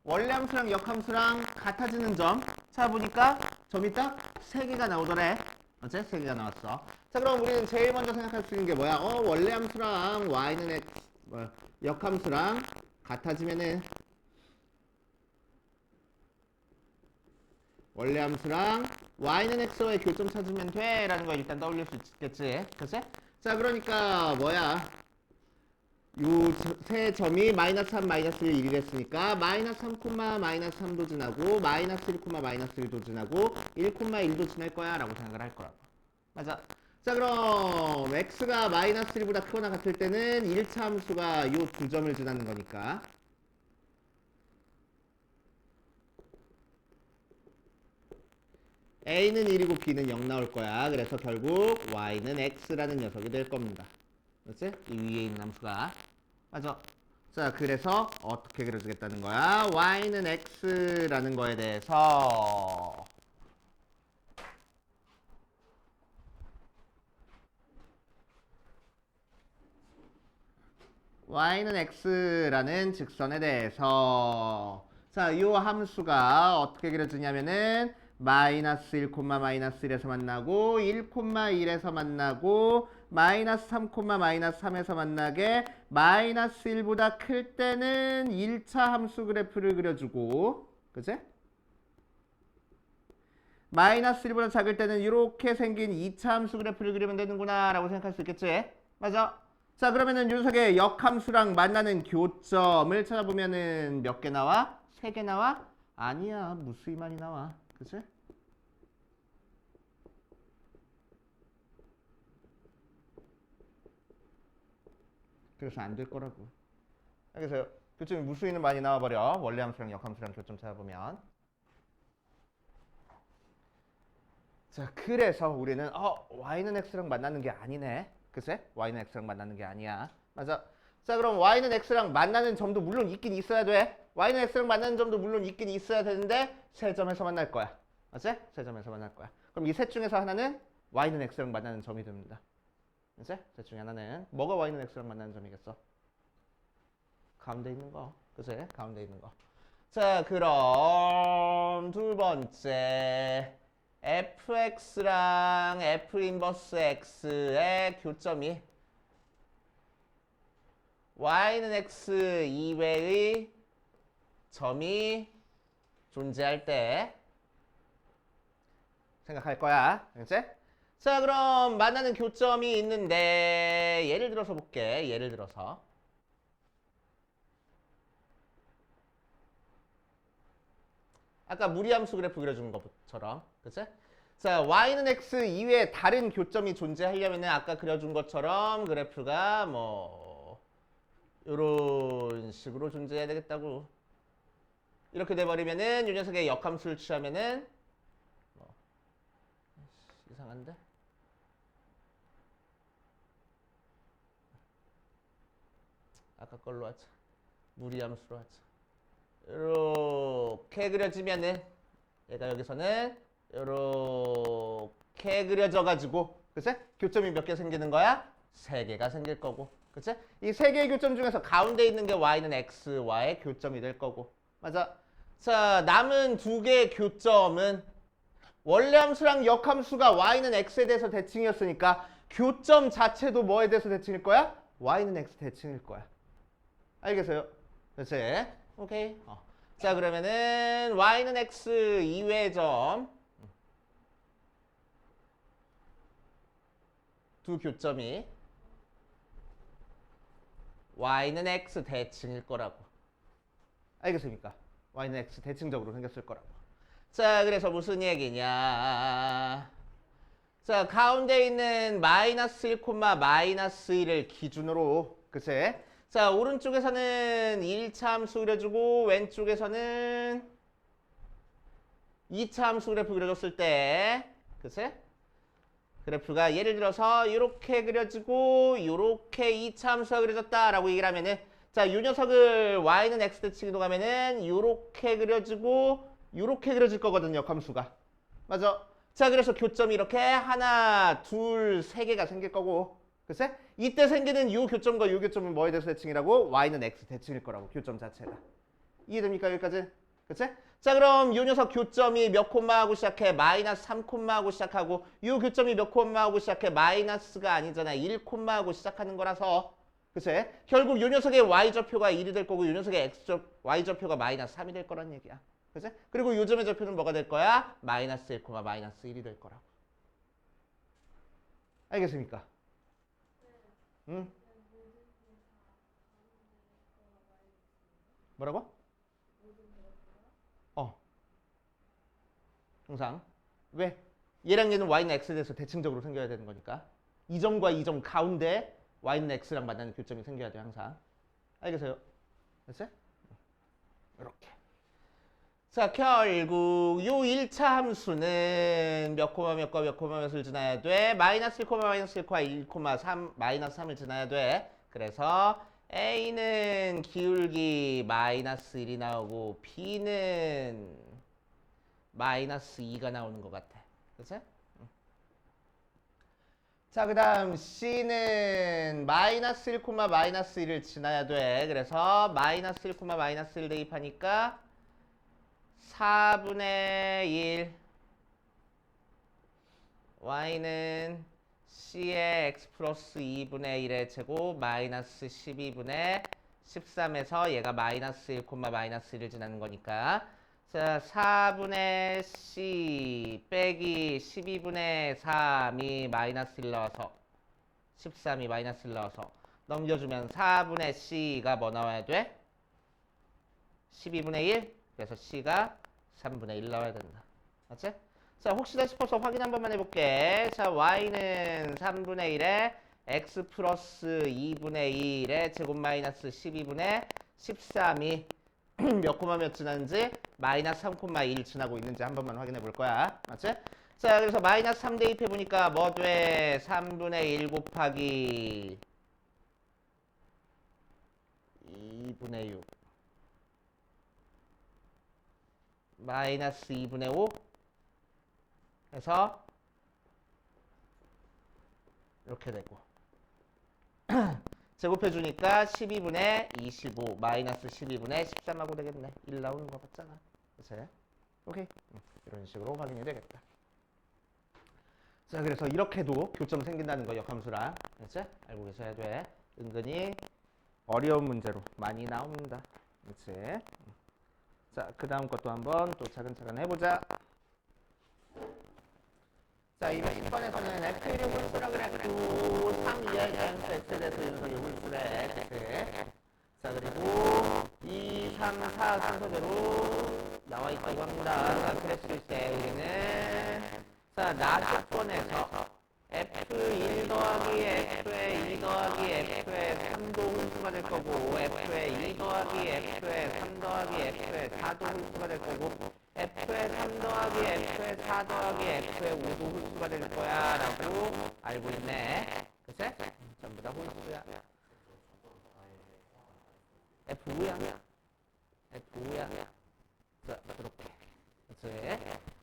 원래 함수랑 역함수랑 같아지는 점 찾아보니까 점이 딱 3개가 나오더래. 어째? 3개가 나왔어. 자, 그럼 우리는 제일 먼저 생각할 수 있는 게 뭐야? 원래 함수랑 y는 역함수랑 같아지면은 원래 함수랑 y는 x와의 교점 찾으면 돼 라는 걸 일단 떠올릴 수 있겠지. 그치? 자, 그러니까 뭐야? 요 세 점이 마이너스 3, 마이너스 1, 1이 됐으니까 마이너스 3, 마이너스 3도 지나고 마이너스 1, 마이너스 1도 지나고 1, 1도 지날 거야 라고 생각을 할 거라고. 맞아. 자, 그럼 x가 마이너스 1보다 크거나 같을 때는 1차 함수가 요 두 점을 지나는 거니까 a는 1이고 b는 0 나올 거야. 그래서 결국 y는 x라는 녀석이 될 겁니다. 그렇지? 이 위에 있는 함수가. 맞아. 자, 그래서 어떻게 그려주겠다는 거야? y는 x라는 거에 대해서 y는 x라는 직선에 대해서 자, 이 함수가 어떻게 그려지냐면은 마이너스 1, 마이너스 1에서 만나고 1, 1에서 만나고 마이너스 3, 마이너스 3에서 만나게 마이너스 1보다 클 때는 1차 함수 그래프를 그려주고 그치? 마이너스 1보다 작을 때는 이렇게 생긴 2차 함수 그래프를 그리면 되는구나 라고 생각할 수 있겠지? 맞아? 자, 그러면은 이 녀석의 역함수랑 만나는 교점을 찾아보면은 몇 개 나와? 3개 나와? 아니야, 무수히 많이 나와. 그치? 그래서 안 될 거라고. 알겠어요? 교점이 무수히는 많이 나와버려. 원래 함수랑 역함수랑 교점 찾아보면. 자, 그래서 우리는 y는 x랑 만나는 게 아니네. 그치? y는 x랑 만나는 게 아니야. 맞아. 자, 그럼 y는 x랑 만나는 점도 물론 있긴 있어야 돼. y는 x랑 만나는 점도 물론 있긴 있어야 되는데 세 점에서 만날 거야. 맞지? 세 점에서 만날 거야. 그럼 이 셋 중에서 하나는 y는 x랑 만나는 점이 됩니다. 맞지? 셋 중에 하나는 뭐가 y는 x랑 만나는 점이겠어? 가운데 있는 거. 그치? 가운데 있는 거. 자, 그럼 두 번째 fx랑 f 인버스 x의 교점이 y는 x 이외의 점이 존재할 때 생각할 거야. 그치? 자, 그럼 만나는 교점이 있는데 예를 들어서 볼게. 예를 들어서 아까 무리함수 그래프 그려준 것처럼, 그치? 자, y는 x 이외에 다른 교점이 존재하려면 아까 그려준 것처럼 그래프가 뭐 이런 식으로 존재해야 되겠다고. 이렇게 돼버리면은 이 녀석의 역함수를 취하면은 뭐 이상한데? 아까 걸로 하자. 무리함수로 하자. 이렇게 그려지면은 얘가 여기서는 이렇게 그려져 가지고, 그치? 교점이 몇 개 생기는 거야? 3개가 생길 거고, 그치? 이 3개의 교점 중에서 가운데 있는 게 y는 x와의 교점이 될 거고, 맞아? 자, 남은 2개의 교점은 원래 함수랑 역함수가 y는 x에 대해서 대칭이었으니까 교점 자체도 뭐에 대해서 대칭일 거야? y는 x 대칭일 거야. 알겠어요? 그치? 오케이. 자, 그러면은 y는 x 이외의 점 두 교점이 y는 x 대칭일 거라고. 알겠습니까? y는 x 대칭적으로 생겼을 거라고. 자, 그래서 무슨 얘기냐. 자, 가운데 있는 마이너스 1, 마이너스 1을 기준으로, 그치? 자, 오른쪽에서는 1차 함수 그려주고 왼쪽에서는 2차 함수 그래프 그려줬을 때, 그치? 그래프가 예를 들어서 이렇게 그려지고 이렇게 2차 함수가 그려졌다라고 얘기를 하면은, 자, 이 녀석을 y는 x 대칭으로 가면은 이렇게 그려지고 이렇게 그려질 거거든요, 함수가. 맞아? 자, 그래서 교점이 이렇게 하나, 둘, 3개가 생길 거고, 그치? 이때 생기는 이 교점과 이 교점은 뭐에 대해서 대칭이라고? y는 x 대칭일 거라고, 교점 자체가. 이해됩니까, 여기까지? 그치? 자, 그럼 이 녀석 교점이 몇 콤마하고 시작해? 마이너스 3콤마하고 시작하고, 이 교점이 몇 콤마하고 시작해? 마이너스가 아니잖아. 1콤마하고 시작하는 거라서, 그치? 결국 이 녀석의 y좌표가 1이 될 거고, 이 녀석의 y좌표가 마이너스 3이 될 거란 얘기야. 그치? 그리고 요점의 좌표는 뭐가 될 거야? 마이너스 1, 마이너스 1이 될 거라고. 알겠습니까? 응? 뭐라고? 항상. 왜? 얘랑 얘는 y는 x에 대해서 대칭적으로 생겨야 되는 거니까. 이 점과 이 점 가운데 y는 x랑 만나는 교점이 생겨야 돼, 항상. 알겠어요? 됐어요? 이렇게. 자, 결국 요 1차 함수는 몇 코마 몇과 몇 코마 몇을 지나야 돼? 마이너스 1, 마이너스 1, 1, 3, 마이너스 3을 지나야 돼. 그래서 A는 기울기 마이너스 1이 나오고 B는 마이너스 2가 나오는 것 같아. 그치? 자, 그 다음 C는 마이너스 1, 마이너스 1을 지나야 돼. 그래서 마이너스 1, 마이너스 1 대입하니까 4분의 1 y는 c의 x 플러스 2분의 1의 제곱 마이너스 12분의 13에서 얘가 마이너스 1, 마이너스 1을 지나는 거니까, 자, 4분의 c 빼기 12분의 3이 마이너스 1 나와서 13이 마이너스 1 나와서 넘겨주면 4분의 c가 뭐 나와야 돼? 12분의 1? 그래서 c가 3분의 1 나와야 된다. 맞지? 자, 혹시나 싶어서 확인 한 번만 해볼게. 자, y는 3분의 1에 x 플러스 2분의 1에 제곱 마이너스 12분의 13이 몇 코마 몇 지나는지 마이너스 3,1 지나고 있는지 한 번만 확인해 볼 거야. 맞지? 자, 그래서 마이너스 3 대입해 보니까 뭐 돼? 3분의 1 곱하기 2분의 6 마이너스 2분의 5 해서 이렇게 되고 제곱해주니까 12분의 25 마이너스 12분의 13하고 되겠네. 1 나오는 거 같잖아. 그치? 오케이. 이런 식으로 확인이 되겠다. 자, 그래서 이렇게도 교점 생긴다는 거 역함수랑. 그치? 알고 계셔야 돼. 은근히 어려운 문제로 많이 나옵니다. 그치? 자, 그 다음 것도 한번 또 차근차근 해보자. 자, 210번에서는 F1이 홀수라 그랬고 3 이하의 자연수 X에 대해서 연속이 홀수래. 그치? 자, 그리고 2, 3, 4 순서대로 나와 있다고 합니다. 자, 그랬을 때 우리는 자, 나조건에서 F1 더하기 F의 2 더하기 F의 3도 홀수가 될 거고 F의 2 더하기 F의 3 더하기 F의 4도 홀수가 될 거고 F의 3 더하기 F의 4 더하기 F의 5도 홀수가 될 거야 라고 알고 있네. 그치? 전부 다 홀수야. F5야. F5야. 자, 그렇게. 그치?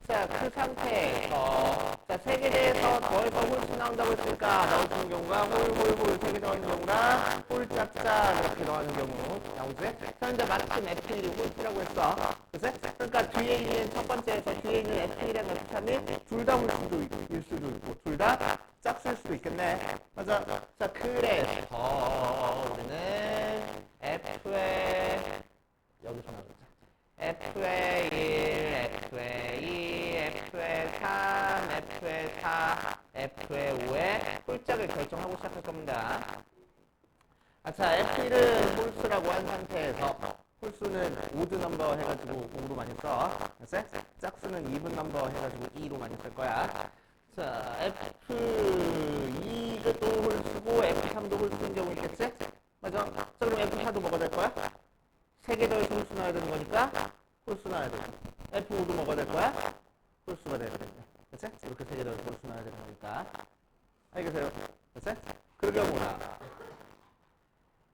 자, 그 상태에서 자, 색에 대해서 더해서 홀수 나온다고 했으니까 너 같은 경우가 홀 색에 더하는 경우랑 홀 짝짝 이렇게 더하는 경우 나오지? 자, 근데 마침 F1이 홀수라고 했어. 그치? 그러니까 뒤에 있는 첫 번째에서 뒤에 있는 F1이랑 F3이 둘 다 홀수일 수도 있고 둘 다 짝수일 수도 있겠네. 맞아. 자, 그래서 우리는 F의 여기서 나오자. F의 1, F의 2, F의 3, F의 4, F의 5의 홀짝을 결정하고 시작할 겁니다. 자, F1은 홀수라고 한 상태에서 홀수는 오드 넘버 해가지고 5로 많이 써. 알았지? 짝수는 이븐 넘버 해가지고 2로 많이 쓸 거야. 자, F2도 홀수고 F3도 홀수인 경우 있겠지? 맞아? 자, 그럼 F4도 뭐가 될 거야? 3개 더해서 홀수 나와야 되는 거니까 홀수 나와야 돼. F5도 뭐가 될 거야? 홀수가 돼야 되겠네. 그치? 이렇게 3개 더해서 홀수 나와야 되는 거니까. 알겠어요? 그치? 그 경우나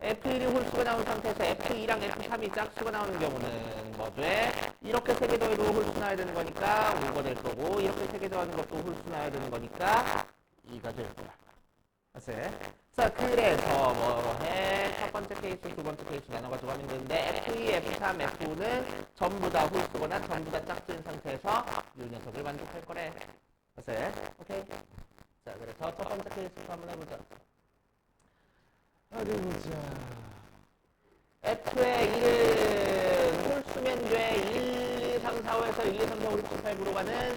F1이 홀수가 나온 상태에서 F2랑 F3이 짝수가 나오는 경우는 뭐 돼? 이렇게 3개 더해도 홀수 나와야 되는 거니까 5가 될 거고 이렇게 3개 더하는 것도 홀수 나와야 되는 거니까 2가 될 거야. 그치? 자, 그래서 뭐 해? 첫 번째 케이스, 두 번째 케이스 나눠가지고 하면 되는데 F2, F3, F5는 전부 다 홀수거나 전부 다 짝수인 상태에서 이 녀석을 만족할 거래. 그치? 오케이? 자, 그래서 첫 번째 케이스부터 한번 해보자. 어디 보자. F의 1은 홀수면 돼. 1, 2, 3, 4, 5에서 1, 2, 3, 4, 5, 6, 7, 8, 9로 가는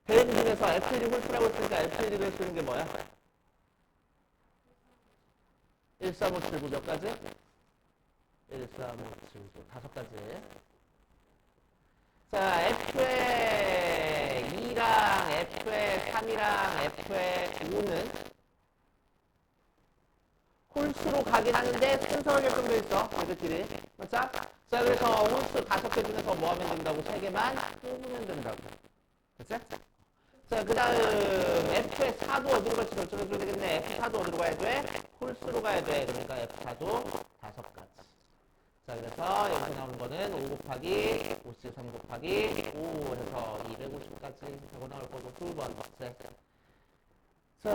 대응 중에서 F1이 홀수라고 했으니까 F1을 쓰는 게 뭐야? 1, 3, 5, 7, 9 몇 가지? 1, 3, 5, 7, 9 다섯 가지. 자, F의 2랑 F의 3이랑 F의 5는 홀수로 가긴 하는데 순서가 결정되어 있어. 얘들끼리. 맞죠? 자, 그래서 홀수 5개 중에서 뭐 하면 된다고? 3개만 뽑으면 된다고. 그치? 자, 그 다음 F의 4도 어디로 갈지 결정해줘야 되겠네. F4도 어디로 가야 돼? 홀수로 가야 돼. 그러니까 F4도 5가지. 자, 그래서 여기서 나오는 거는 5 곱하기 53 곱하기 5 해서 250까지 하고 나올 거고 두 번째. 자,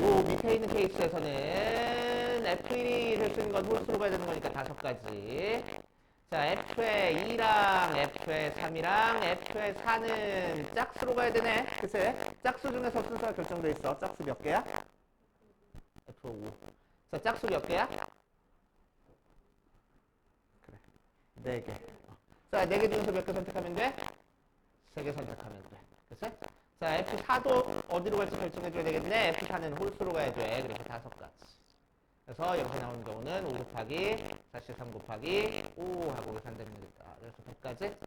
요 밑에 있는 케이스에서는 F1이 쓰는 건 홀수로 가야 되는 거니까 5가지. 자, F의 2랑 F의 3이랑 F의 4는 짝수로 가야 되네. 그치? 짝수 중에서 순서가 결정돼 있어. 짝수 몇 개야? F5. 자, 짝수 몇 개야? 그래. 4개. 자, 4개 중에서 몇 개 선택하면 돼? 3개 선택하면 돼. 그치? 자, F4도 어디로 갈지 결정해줘야 되겠네. F4는 홀수로 가야 돼. 그래서 5가지. 그래서 여기 나오는 경우는 5 곱하기 43 곱하기 5 하고 계산되면 되겠다. 그래서 100까지.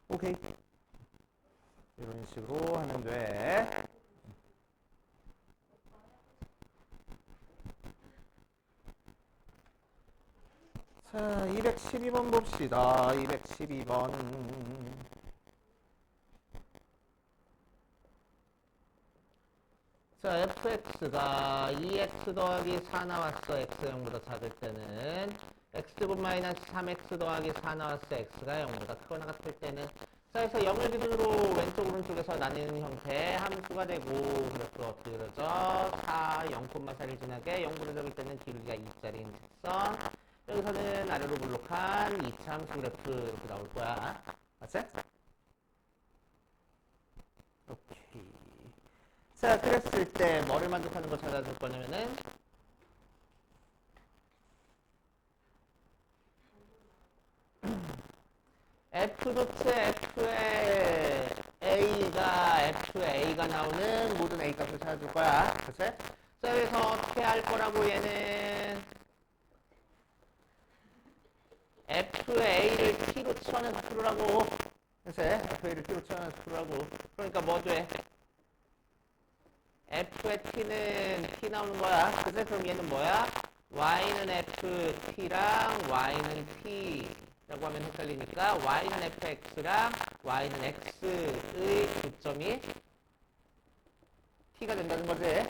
오케이. 이런 식으로 하면 돼. 자, 212번 봅시다. 212번. 자, fx가 2x 더하기 4 나왔어. x가 0보다 작을 때는 x제곱 마이너스 3x 더하기 4 나왔어. x가 0보다 크거나 같을 때는 자, 그래서 0을 기준으로 왼쪽 오른쪽에서 나뉘는 형태 함수가 되고 그래서 어떻게 그러죠? 4, 0,4를 지나게 0보다 작을 때는 기울기가 2짜리인 직선 여기서는 아래로 볼록한 2차 함수 그래프 이렇게 나올 거야. 맞지? 오케이. 자, 그랬을 때 뭐를 만족하는 거 찾아줄 거냐면은 f 도트 f의 a가 나오는 모든 a 값을 찾아줄 거야. 그치? 자, 그래서 어떻게 할 거라고 얘는 fa를 t로 치환해서 풀으라고. 그치? fa를 t로 치환해서 풀으라고. 그러니까 뭐 돼? f의 t는 t 나오는 거야. 그치? 그럼 얘는 뭐야? y는 ft랑 y는 t 라고 하면 헷갈리니까 y는 fx랑 y는 x의 교점이 t가 된다는 거지.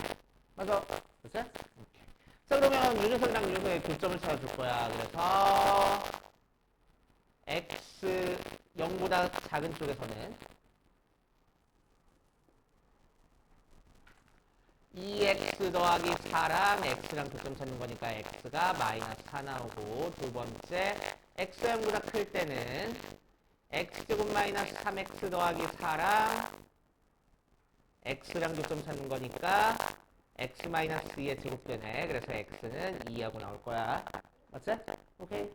맞아? 그치? 오케이. 자, 그러면 유준선이랑 유준선의 교점을 찾아줄 거야. 그래서 x 0보다 작은 쪽에서는 2x 더하기 4랑 x랑 교점 찾는 거니까 x가 마이너스 4 나오고 두 번째 x가 0보다 클 때는 x제곱 마이너스 3x 더하기 4랑 x랑 교점 찾는 거니까 x 마이너스 2의 제곱되네. 그래서 x는 2하고 나올 거야. 맞지? 오케이.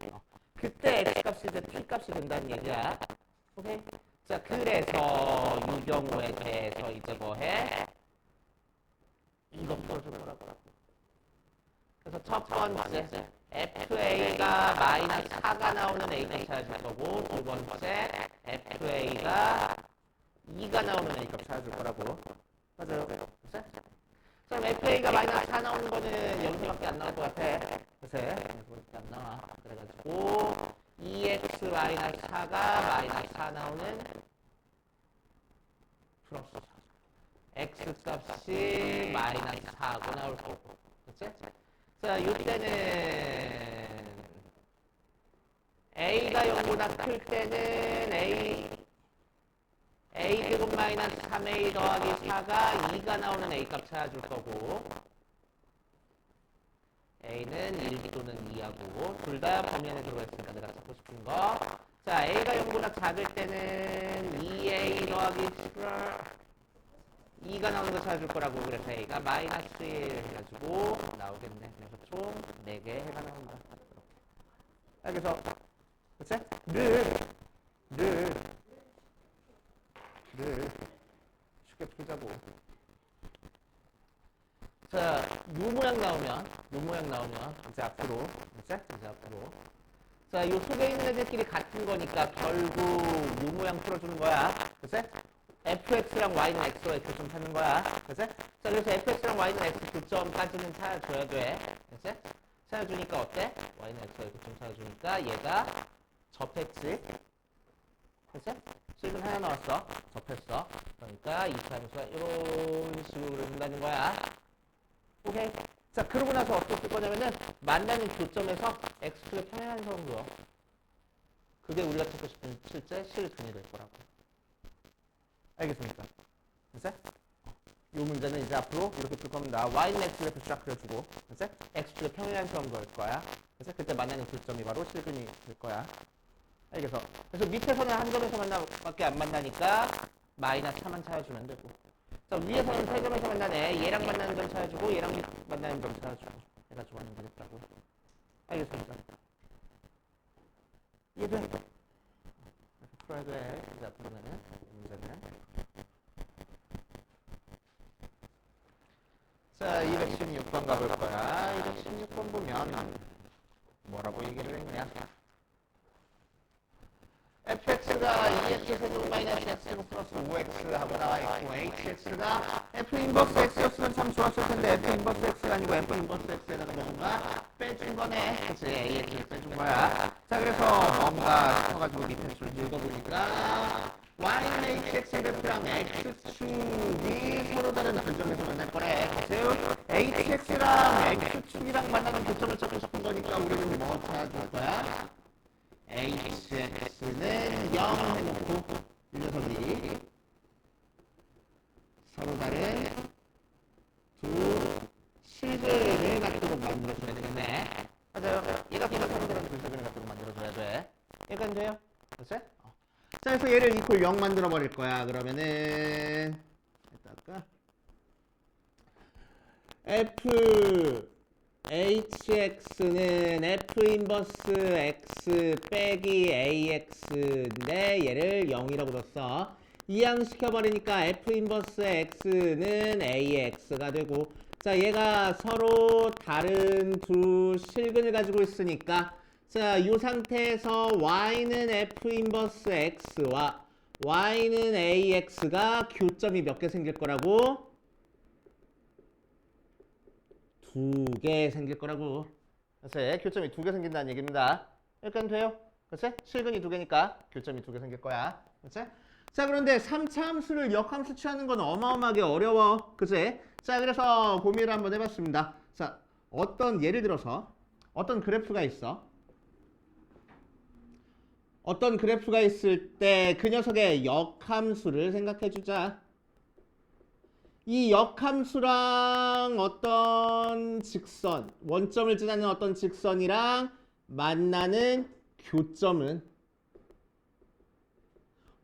그때 x 값이 이제 t 값이 된다는 얘기야. 오케이. 자, 그래서 이 경우에 대해서 이제 뭐 해? 이거 풀어줄 거라고. 그래서 첫 번째 FA가 마이너스 4가 나오는 A값 찾아줄 거고 두 번째 FA가 2가 나오는 A값 찾아줄 거라고. 맞아요. 그치? 그럼 FA가 마이너스 4 나오는 거는 여기서밖에 안 나올 것 같아. 그치? 여기서밖에 안 나와. 그래가지고 2x 마이너스 4가 마이너스 4 나오는 플러스 4. x 값이 마이너스 4하고 나올 거고. 그치? 자, 이때는 a가 0보다 클 때는 a 제곱 마이너스 3a 더하기 4가 2가 나오는 a 값 찾아줄 거고 a는 1 또는 2하고 둘 다 범위 안에 들어가 있으니까 내가 찾고 싶은 거. 자, a가 0보다 작을 때는 2a 더하기 2가 나오는 거 찾아줄 거라고. 그래서 a가 마이너스 1 해가지고 나오겠네. 그래서 총 4개 해가 나온다. 여기서 그치? 늘 쉽게 풀자고. 자, 요 모양 나오면 이제 앞으로 그치? 이제 앞으로 자, 요 속에 있는 애들끼리 같은 거니까 결국 요 모양 풀어주는 거야. 그치? fx랑 y는 x와 교점 찾는 거야. 그치? 자, 그래서 fx랑 y는 x 교점까지는 찾아줘야 돼. 그치? 찾아주니까 어때? y는 x와 교점 찾아주니까 얘가 접했지. 그치? 실은 하나 나왔어. 접했어. 그러니까 이 함수가 이런 식으로 된다는 거야. 오케이? 자, 그러고 나서 어떻게 쓸 거냐면은 만나는 교점에서 x축의 평행한 선을 그어. 그게 우리가 찾고 싶은 실제 실근이 될 거라고. 알겠습니까? 그치? 이 문제는 이제 앞으로 이렇게 풀 겁니다. y는 x를 쫙 그려주고, 그치? x축의 평행한 점 그을 거야. 그치? 그때 만나는 교점이 바로 실근이 될 거야. 알겠어? 그래서 밑에서는 한 점에서 밖에 안 만나니까 마이너스 4만 찾아주면 되고. 자, 위에서는 세 점에서 만나네. 얘랑 만나는 점 찾아주고, 얘랑 만나는 점 찾아주고. 해가지고 하면 되겠다고. 알겠습니까? 이해돼? 이렇게 풀어야 돼. 이제 앞으로는 문제는. 자, 216번 가볼 거야. 216번 보면 뭐라고 얘기를 했냐? fx가 2x 세제곱 마이너스 x제곱 플러스 5x 하고 나와 있고 hx가 f 인버스 x였으면 참 좋았을 텐데 f 인버스 x가 아니고 f 인버스 x에다가 뭔가 빼준 거네. 그치? ax를 빼준 거야. 자, 그래서 뭔가 싶어가지고 밑에 줄 읽어보니까 y는 hx 그래프랑 x축이 서로 다른 교점에서 만날 거래. 보세요. hx랑 x축이랑 만나는 교점을 찾고 싶은 거니까 우리는 뭐 찾을 거야? hx는 0 해놓고 이 녀석이 서로 다른 두 실근을 갖도록 만들어줘야 되겠네. 맞아요. 얘가 서로 다른 두 실근을 갖도록 만들어줘야 돼. 얘가 돼요? 그렇지? 자, 그래서 얘를 이퀄 0 만들어 버릴 거야. 그러면은 일단 f hx는 f 인버스 x 빼기 ax인데 얘를 0이라고 뒀어. 이항시켜버리니까 f 인버스 x는 ax가 되고, 자, 얘가 서로 다른 두 실근을 가지고 있으니까, 자, 이 상태에서 y는 f 인버스 x와 y는 ax가 교점이 몇 개 생길 거라고? 두 개 생길 거라고. 그래서 교점이 두 개 생긴다는 얘기입니다. 여기까지 돼요? 그렇지? 실근이 두 개니까 교점이 두 개 생길 거야. 그렇지? 자, 그런데 3차 함수를 역함수 취하는 건 어마어마하게 어려워. 그치? 자, 그래서 고민을 한번 해봤습니다. 자, 예를 들어서 어떤 그래프가 있어. 어떤 그래프가 있을 때 그 녀석의 역함수를 생각해주자. 이 역함수랑 어떤 직선, 원점을 지나는 어떤 직선이랑 만나는 교점은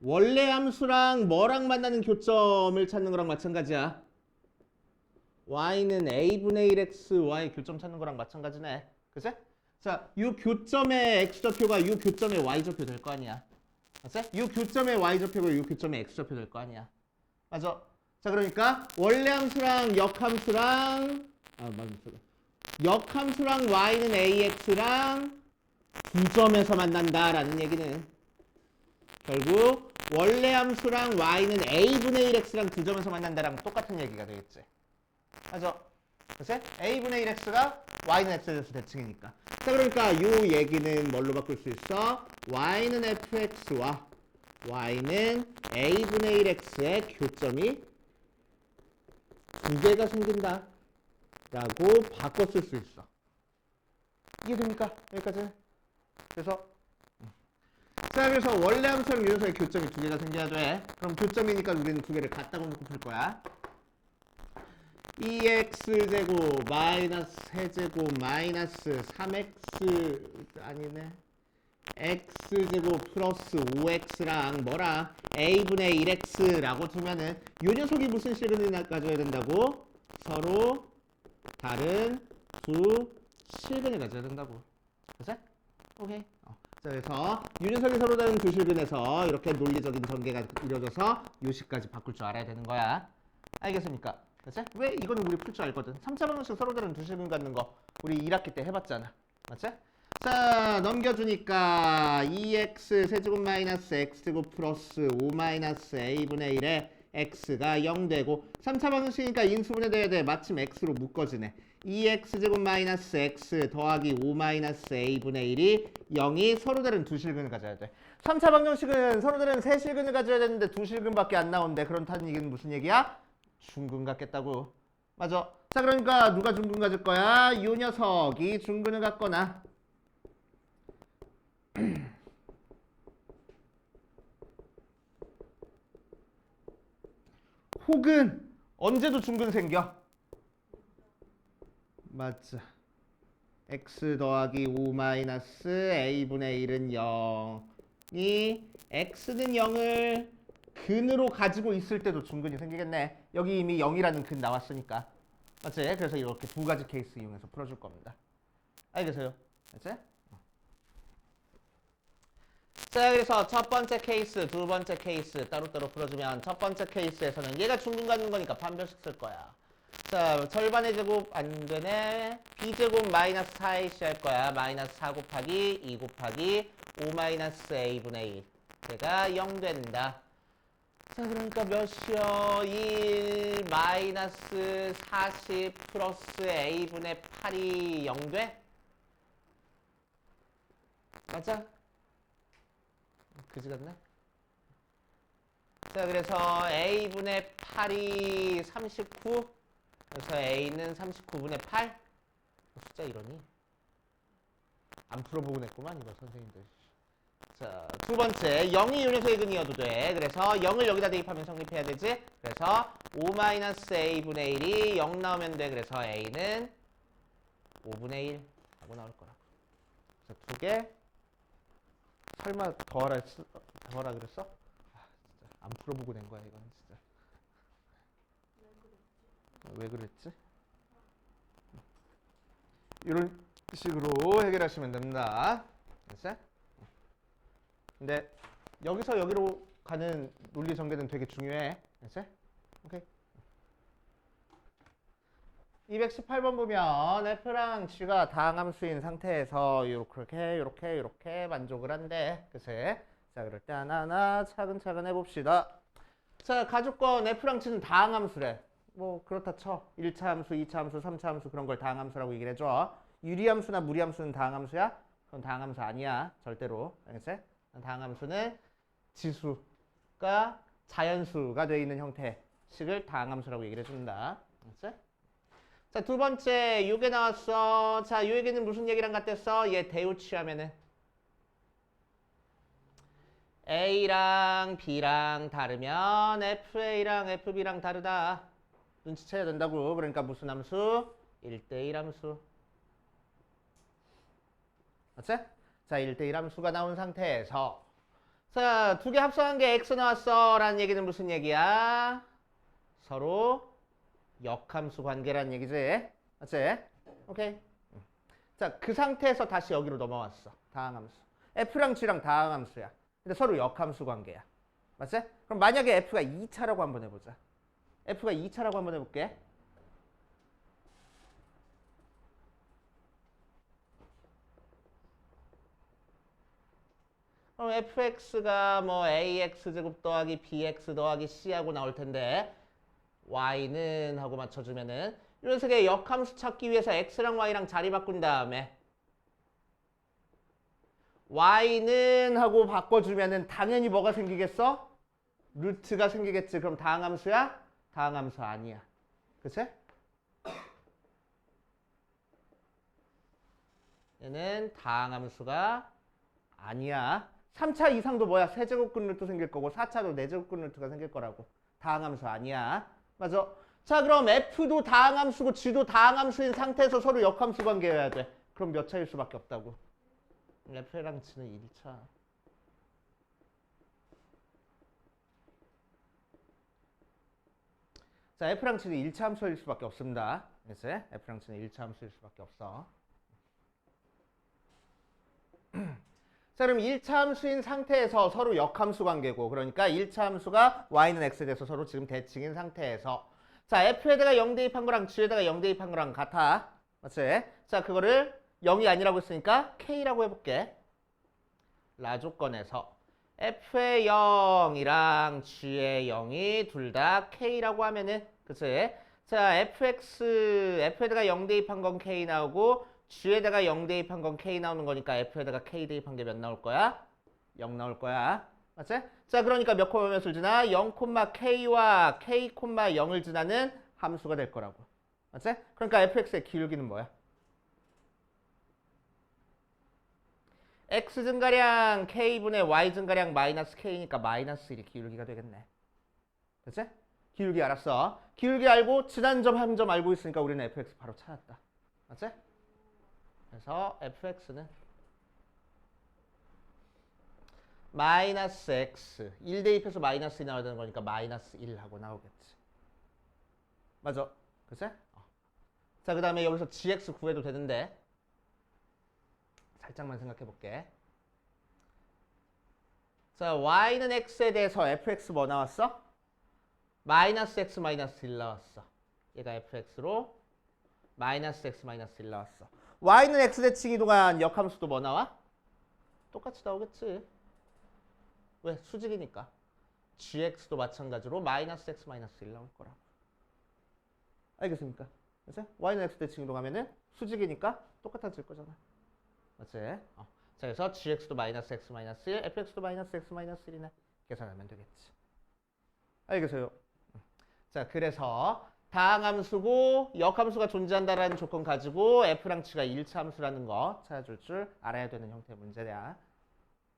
원래 함수랑 뭐랑 만나는 교점을 찾는 거랑 마찬가지야. y는 a분의 1x, y 교점 찾는 거랑 마찬가지네. 그치? 자, 이 교점의 x좌표가 이 교점의 y좌표 될 거 아니야. 맞지? 이 교점의 y좌표고 이 교점의 x좌표 될 거 아니야. 맞아. 자, 그러니까 원래 함수랑 역함수랑 역함수랑 y는 ax랑 두 점에서 만난다라는 얘기는 결국 원래 함수랑 y는 a분의 1x랑 두 점에서 만난다랑 똑같은 얘기가 되겠지. 맞아. 그치? a분의 1x가 y는 x에 대해서 대칭이니까. 자, 그러니까 이 얘기는 뭘로 바꿀 수 있어? y는 fx와 y는 a분의 1x의 교점이 두 개가 생긴다 라고 바꿔 쓸 수 있어. 이해됩니까? 여기까지. 그래서 자, 그래서 원래 함수랑 유연성의 교점이 두 개가 생겨야 돼. 그럼 교점이니까 우리는 두 개를 갖다 놓고 풀 거야. 2x제곱 마이너스 세제곱 마이너스 3x 아니네. x제곱 플러스 5x랑 뭐라 a분의 1x라고 두면은 요 녀석이 무슨 실근을 가져야 된다고? 서로 다른 두 실근을 가져야 된다고. 그치? 오케이. 자, 그래서 요 녀석이 서로 다른 두 실근에서 이렇게 논리적인 전개가 이루어져서 요식까지 바꿀 줄 알아야 되는 거야. 알겠습니까? 그치? 왜? 이거는 우리 풀 줄 알거든. 3차 방정식 서로 다른 두 실근 갖는 거 우리 1학기 때 해봤잖아. 맞지? 자, 넘겨주니까 2x 세제곱 마이너스 x제곱 플러스 5 마이너스 a분의 1에 x가 0 되고 3차 방정식이니까 인수분해 돼야 돼. 마침 x로 묶어지네. 2x제곱 마이너스 x 더하기 5 마이너스 a분의 1이 0이 서로 다른 두 실근을 가져야 돼. 3차 방정식은 서로 다른 세 실근을 가져야 되는데 두 실근밖에 안 나온대. 그렇다는 얘기는 무슨 얘기야? 중근 갖겠다고. 맞아. 자, 그러니까 누가 중근 가질 거야? 이 녀석이 중근을 갖거나 혹은 언제도 중근 생겨. 맞자. x 더하기 5 마이너스 a분의 1은 0이 x는 0을 근으로 가지고 있을 때도 중근이 생기겠네. 여기 이미 0이라는 근 나왔으니까. 맞지? 그래서 이렇게 두 가지 케이스 이용해서 풀어줄 겁니다. 알겠어요? 맞지? 자, 그래서 첫 번째 케이스, 두 번째 케이스 따로따로 풀어주면 첫 번째 케이스에서는 얘가 중근 가는 거니까 판별식 쓸 거야. 자, 절반의 제곱 안 되네. b제곱 마이너스 4ac 할 거야. 마이너스 4 곱하기 2 곱하기 5 마이너스 a분의 1. 얘가 0 된다. 자, 그러니까 몇이요? 1 마이너스 40 플러스 a분의 8이 0 돼? 맞아? 그지 같네? 자, 그래서 a분의 8이 39. 그래서 a는 39분의 8. 숫자 이러니? 안 풀어보고 냈구만 이거 선생님들. 자, 두 번째 0이 요녀수의 근이어도 돼. 그래서 0을 여기다 대입하면 성립해야 되지. 그래서 5-a분의 1이 0 나오면 돼. 그래서 a는 5분의 1 하고 나올 거라고. 그래서 두 개. 설마 더하라 그랬어? 아, 진짜 안 풀어보고 낸 거야 이거는 진짜. 왜 그랬지? 이런 식으로 해결하시면 됩니다. 됐어? 근데 여기서 여기로 가는 논리 전개는 되게 중요해. 됐어? 오케이. 218번 보면 f랑 g가 다항함수인 상태에서 이렇게 만족을 한대. 그치? 자, 그럴 때 하나하나 차근차근 해봅시다. 자, 가족권 f랑 g는 다항함수래. 뭐 그렇다 쳐. 1차 함수, 2차 함수, 3차 함수 그런 걸 다항함수라고 얘기를 해줘. 유리함수나 무리함수는 다항함수야? 그건 다항함수 아니야. 절대로. 알겠지? 다항함수는 지수가 자연수가 되어 있는 형태식을 다항함수라고 얘기를 해준다. 알겠지? 자, 두 번째 요게 나왔어. 자, 요 얘기는 무슨 얘기랑 같았어? 얘 대우 취하면은 A랑 B랑 다르면 FA랑 FB랑 다르다. 눈치채야 된다고. 그러니까 무슨 함수? 1대1 함수. 맞지? 자, 1대1 함수가 나온 상태에서 자, 두 개 합성한 게 X 나왔어. 라는 얘기는 무슨 얘기야? 서로 역함수 관계라는 얘기지. 맞지? 오케이. 자, 그 상태에서 다시 여기로 넘어왔어. 다항함수. F랑 G랑 다항함수야. 근데 서로 역함수 관계야. 맞지? 그럼 만약에 F가 2차라고 한번 해보자. F가 2차라고 한번 해볼게. 그럼 fx가 뭐 ax제곱 더하기 bx 더하기 c하고 나올 텐데 y는 하고 맞춰주면은 이런 식의 역함수 찾기 위해서 x랑 y랑 자리 바꾼 다음에 y는 하고 바꿔주면은 당연히 뭐가 생기겠어? 루트가 생기겠지. 그럼 다항함수야? 다항함수 아니야. 그치? 얘는 다항함수가 아니야. 3차 이상도 뭐야? 세제곱근 루트 생길 거고 4차도 네제곱근 루트가 생길 거라고. 다항함수 아니야. 맞아. 자, 그럼 F도 다항함수고 G도 다항함수인 상태에서 서로 역함수 관계여야 돼. 그럼 몇 차일 수밖에 없다고. F랑 G는 1차. 자, F랑 G는 1차 함수일 수밖에 없습니다. 알겠지? F랑 G는 1차 함수일 수밖에 없어. 자, 그럼 1차 함수인 상태에서 서로 역함수 관계고, 그러니까 1차 함수가 y는 x에 대해서 서로 지금 대칭인 상태에서 자, f에다가 0 대입한 거랑 g에다가 0 대입한 거랑 같아. 맞지? 자, 그거를 0이 아니라고 했으니까 k라고 해볼게. 라 조건에서 f의 0이랑 g의 0이 둘 다 k라고 하면은, 그치? 자, f에다가 0 대입한 건 k 나오고 g에다가 0 대입한 건 k 나오는 거니까 f에다가 k 대입한 게 몇 나올 거야? 0 나올 거야. 맞지? 자, 그러니까 몇 콤마 몇을 지나? 0,k와 k,0을 지나는 함수가 될 거라고. 맞지? 그러니까 fx의 기울기는 뭐야? x 증가량 k분의 y 증가량 마이너스 k니까 마이너스 1이 기울기가 되겠네. 그치? 기울기 알았어. 기울기 알고 지난 점 한 점 알고 있으니까 우리는 fx 바로 찾았다. 맞지? 그래서 fx는 마이너스 x 1 대입해서 마이너스 2 나와야 되는 거니까 마이너스 1 하고 나오겠지. 맞아. 그치? 자, 그 다음에 여기서 gx 구해도 되는데 살짝만 생각해 볼게. 자, y는 x에 대해서 fx 뭐 나왔어? 마이너스 x 마이너스 1 나왔어. 얘가 fx로 마이너스 x 마이너스 1 나왔어. y는 x 대칭 이동한 역함수도 뭐 나와? 똑같이 나오겠지. 왜? 수직이니까. gx도 마찬가지로 마이너스 x 마이너스 1 나올 거라고. 알겠습니까? 그래서 y는 x 대칭 이동하면은 수직이니까 똑같아질 거잖아. 맞지? 자, 그래서 gx도 마이너스 x 마이너스 1, fx도 마이너스 x 마이너스 1이네. 계산하면 되겠지. 알겠어요? 자, 그래서 다항함수고 역함수가 존재한다라는 조건 가지고 F랑 G가 일차함수라는 거 찾아줄 줄 알아야 되는 형태의 문제야.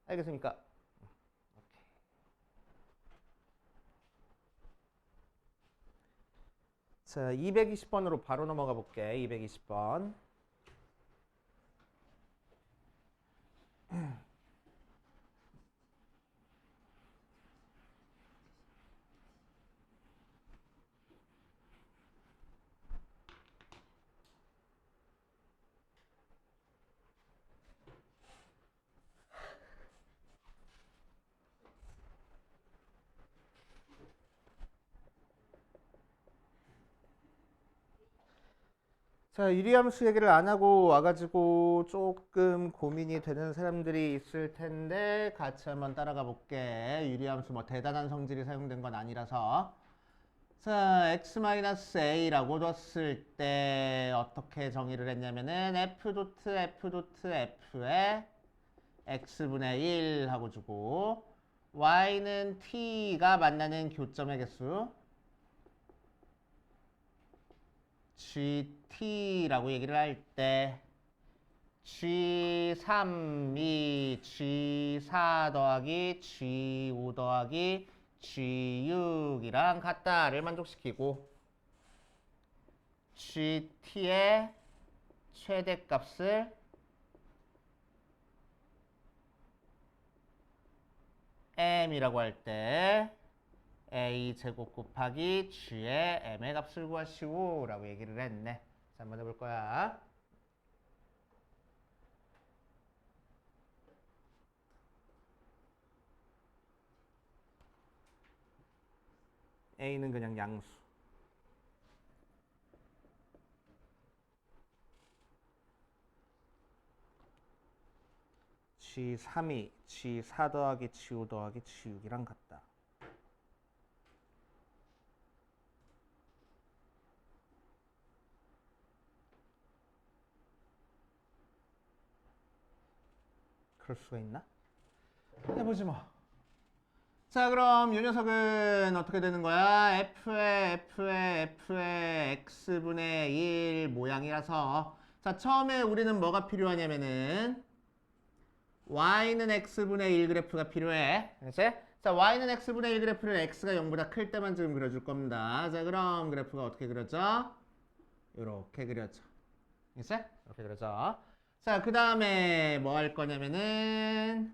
알겠습니까? 자, 220번으로 바로 넘어가 볼게. 220번. 자, 유리함수 얘기를 안 하고 와가지고 조금 고민이 되는 사람들이 있을 텐데 같이 한번 따라가 볼게. 유리함수 뭐 대단한 성질이 사용된 건 아니라서. 자, x-a라고 뒀을 때 어떻게 정의를 했냐면은 f 도트 f의 x분의 1 하고 주고 y는 t가 만나는 교점의 개수 GT라고 얘기를 할 때 G3이 G4 더하기 G5 더하기 G6이랑 같다를 만족시키고 GT의 최대값을 M이라고 할 때 A 제곱 곱하기 G의 M의 값을 구하시오 라고 얘기를 했네. 자, 한번 해볼 거야. A는 그냥 양수. G3이 G4 더하기 G5 더하기 G6이랑 같다. 그럴 수가 있나? 해보지 뭐. 자, 그럼 이 녀석은 어떻게 되는 거야? f의 x분의 1 모양이라서 자, 처음에 우리는 뭐가 필요하냐면은 y는 x분의 1 그래프가 필요해. 그렇지? 자, y는 x분의 1 그래프를 x가 0보다 클 때만 지금 그려줄 겁니다. 자, 그럼 그래프가 어떻게 그려져? 이렇게 그려져. 그렇지? 이렇게 그려져. 자, 그 다음에 뭐 할 거냐면은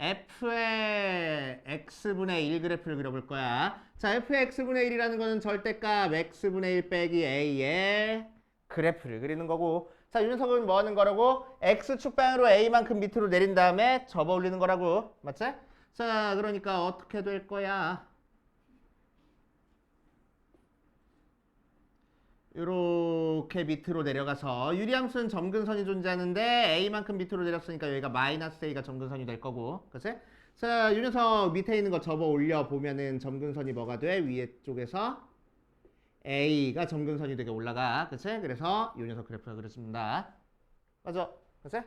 f의 x분의 1 그래프를 그려볼 거야. 자, f의 x분의 1이라는 거는 절대값 x분의 1 빼기 a의 그래프를 그리는 거고 자, 이 녀석은 뭐 하는 거라고? x축 방향으로 a만큼 밑으로 내린 다음에 접어 올리는 거라고. 맞지? 자, 그러니까 어떻게 될 거야? 이렇게 밑으로 내려가서 유리함수는 점근선이 존재하는데 a만큼 밑으로 내렸으니까 여기가 마이너스 a가 점근선이 될 거고 그치? 자, 이 녀석 밑에 있는 거 접어 올려 보면은 점근선이 뭐가 돼? 위에 쪽에서 a가 점근선이 되게 올라가 그치? 그래서 이 녀석 그래프가 그려집니다. 맞아 그치?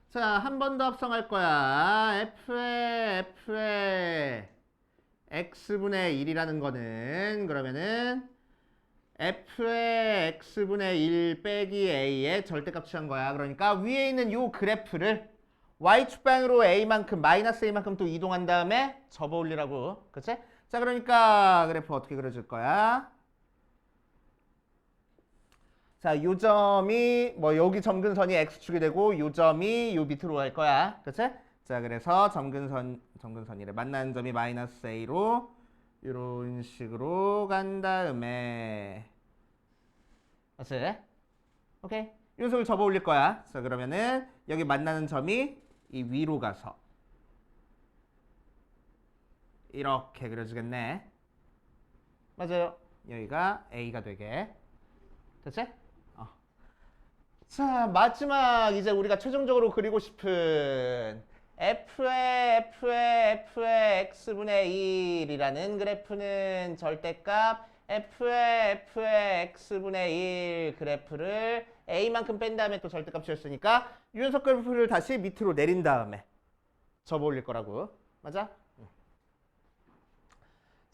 자, 한 번 더 합성할 거야. f의 x분의 1이라는 거는 그러면은 f의 x분의 1 빼기 a의 절대값 취한 거야. 그러니까 위에 있는 요 그래프를 y축 방향으로 a만큼 마이너스 a만큼 또 이동한 다음에 접어 올리라고. 그치? 자, 그러니까 그래프 어떻게 그려줄 거야? 자, 요 점이 뭐 여기 점근선이 x축이 되고 요 점이 요 밑으로 갈 거야. 그치? 자, 그래서 점근선이래. 만나는 점이 마이너스 a로 이런 식으로 간 다음에 맞지? 오케이? 이 녀석을 접어 올릴 거야. 자, 그러면은 여기 만나는 점이 이 위로 가서 이렇게 그려주겠네. 맞아요. 여기가 a가 되게. 됐지? 자, 마지막 이제 우리가 최종적으로 그리고 싶은 f의 x분의 1이라는 그래프는 절대값 f의 x분의 1 그래프를 a만큼 뺀 다음에 또 절대값 씌웠으니까 이 녀석 그래프를 다시 밑으로 내린 다음에 접어 올릴 거라고. 맞아?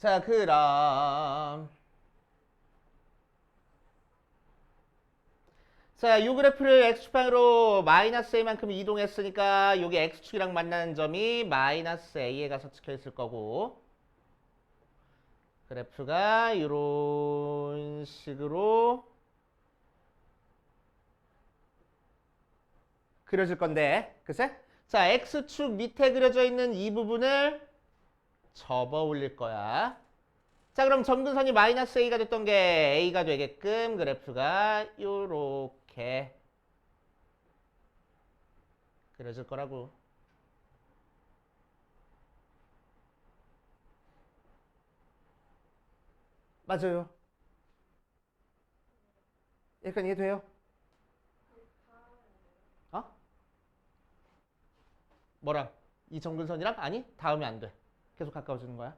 자, 그럼 자, 이 그래프를 x축방으로 마이너스 a만큼 이동했으니까 여기 x축이랑 만나는 점이 마이너스 a에 가서 찍혀 있을 거고 그래프가 이런 식으로 그려질 건데 그치? 자, x축 밑에 그려져 있는 이 부분을 접어 올릴 거야. 자, 그럼 점근선이 마이너스 a가 됐던 게 a가 되게끔 그래프가 요렇게 그려질 거라고. 맞아요. 약간 이해돼요? 어? 뭐랑? 이 점근선이랑? 아니, 닿으면 안 돼. 계속 가까워지는 거야.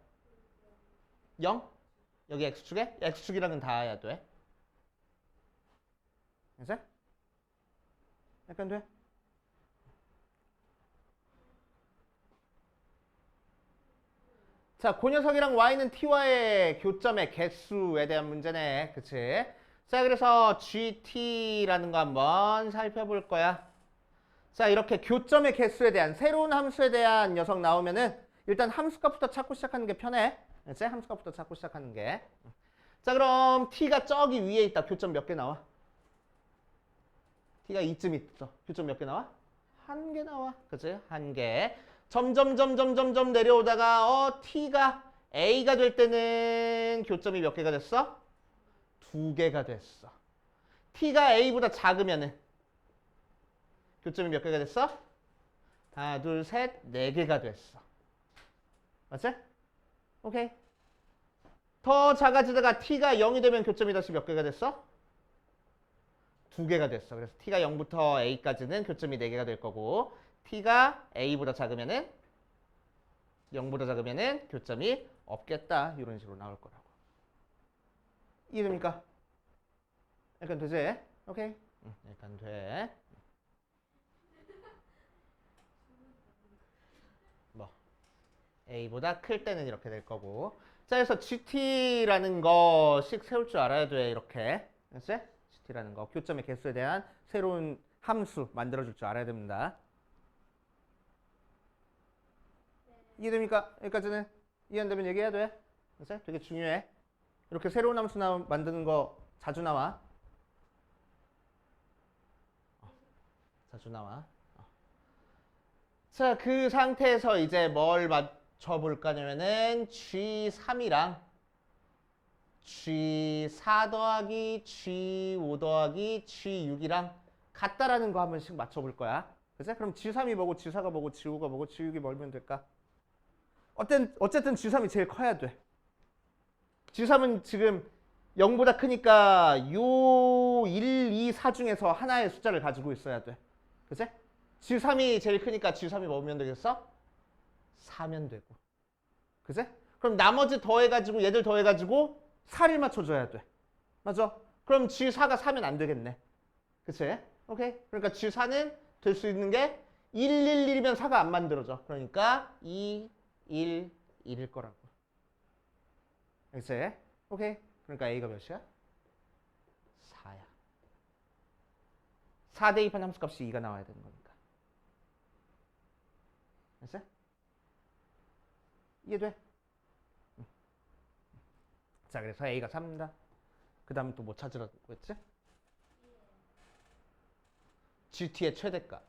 0? 여기 x축에? x축이랑은 닿아야 돼. 알았어? 약간 돼? 자, 그 녀석이랑 y는 t와의 교점의 개수에 대한 문제네. 그치? 자, 그래서 gt라는 거 한번 살펴볼 거야. 자, 이렇게 교점의 개수에 대한 새로운 함수에 대한 녀석 나오면은 일단 함수값부터 찾고 시작하는 게 편해. 그치? 함수값부터 찾고 시작하는 게. 자, 그럼 t가 저기 위에 있다. 교점 몇 개 나와? t가 이쯤 있어. 교점 몇 개 나와? 한 개 나와. 그치? 한 개. 점점 내려오다가 t가 a가 될 때는 교점이 몇 개가 됐어? 두 개가 됐어. t가 a보다 작으면은 교점이 몇 개가 됐어? 하나, 둘, 셋, 네 개가 됐어. 맞지? 오케이. 더 작아지다가 t가 0이 되면 교점이 다시 몇 개가 됐어? 두 개가 됐어. 그래서 t가 0부터 a까지는 교점이 4개가 될 거고 t가 a보다 작으면은 0보다 작으면은 교점이 없겠다. 이런 식으로 나올 거라고. 이해됩니까? 약간 되지? 오케이. 약간 돼. 뭐 a보다 클 때는 이렇게 될 거고. 자, 그래서 gt라는 거씩 세울 줄 알아야 돼. 이렇게. 알았지? gt라는 거. 교점의 개수에 대한 새로운 함수 만들어줄 줄 알아야 됩니다. 이해됩니까? 여기까지는 이해 안 되면 얘기해야 돼. 알았지? 되게 중요해. 이렇게 새로운 함수 만드는 거 자주 나와. 자주 나와. 자, 그 상태에서 이제 뭘 맞춰볼까냐면은 G3이랑 G4 더하기 G5 더하기 G6이랑 같다라는 거 한 번씩 맞춰볼 거야. 그치? 그럼 G3이 뭐고 G4가 뭐고 G5가 뭐고 G6이 뭐면 될까? 어쨌든 G3이 제일 커야 돼. G3은 지금 0보다 크니까 요 1, 2, 4 중에서 하나의 숫자를 가지고 있어야 돼. 그치? G3이 제일 크니까 G3이 뭐면 되겠어? 4면 되고. 그치? 그럼 나머지 더해가지고 얘들 더해가지고 4를 맞춰줘야 돼. 맞아? 그럼 G4가 4면 안 되겠네. 그치? 오케이? 그러니까 G4는 될 수 있는 게 1, 1, 1이면 4가 안 만들어져. 그러니까 2, 1, 1일 거라고. 그치? 오케이? 그러니까 A가 몇이야? 4야. 4 대입한 함수값이 2가 나와야 되는 거니까. 알았어? 이해돼? 자, 그래서 A가 3입니다. 그 다음에 또 뭐 찾으라고 했지? GT의 최대값.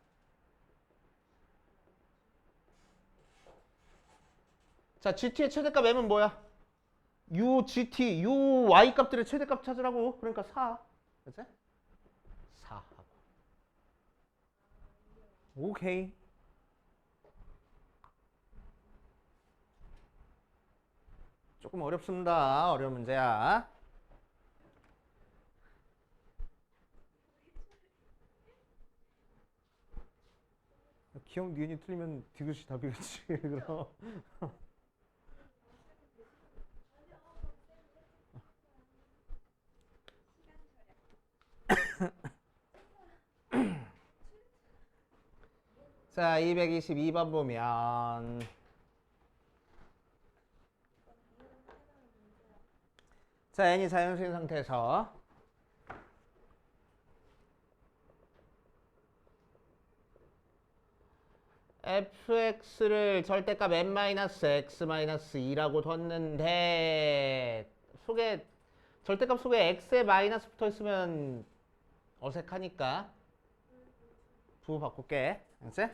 자, GT의 최대값 M은 뭐야? GT, Y 값들의 최대값 찾으라고. 그러니까 4. 그치? 4 하고. 오케이. 조금 어렵습니다. 어려운 문제야. 기억 니은이 틀리면 디귿이 답이겠지. 그럼. 자, 222번 보면 자, n이 자연수인 상태에서 fx를 절대값 n-x-2라고 뒀는데 속에 절대값 속에 x에 마이너스 붙어 있으면 어색하니까 부호 바꿀게. 알았지?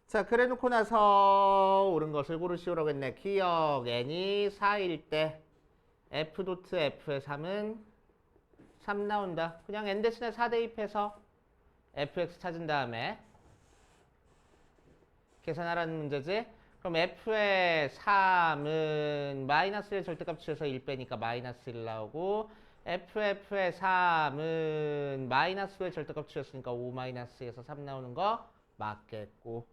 자, 그래 놓고 나서 옳은 것을 고르시오라고 했네. 기억 n이 4일 때 f 도트 f의 3은 3 나온다. 그냥 n 대신에 4 대입해서 fx 찾은 다음에 계산하라는 문제지. 그럼 f의 3은 마이너스 1 절대값 취해서 1 빼니까 마이너스 1 나오고 ff의 3은 마이너스 1 절대값 취했으니까 5 마이너스에서 3 나오는 거 맞겠고.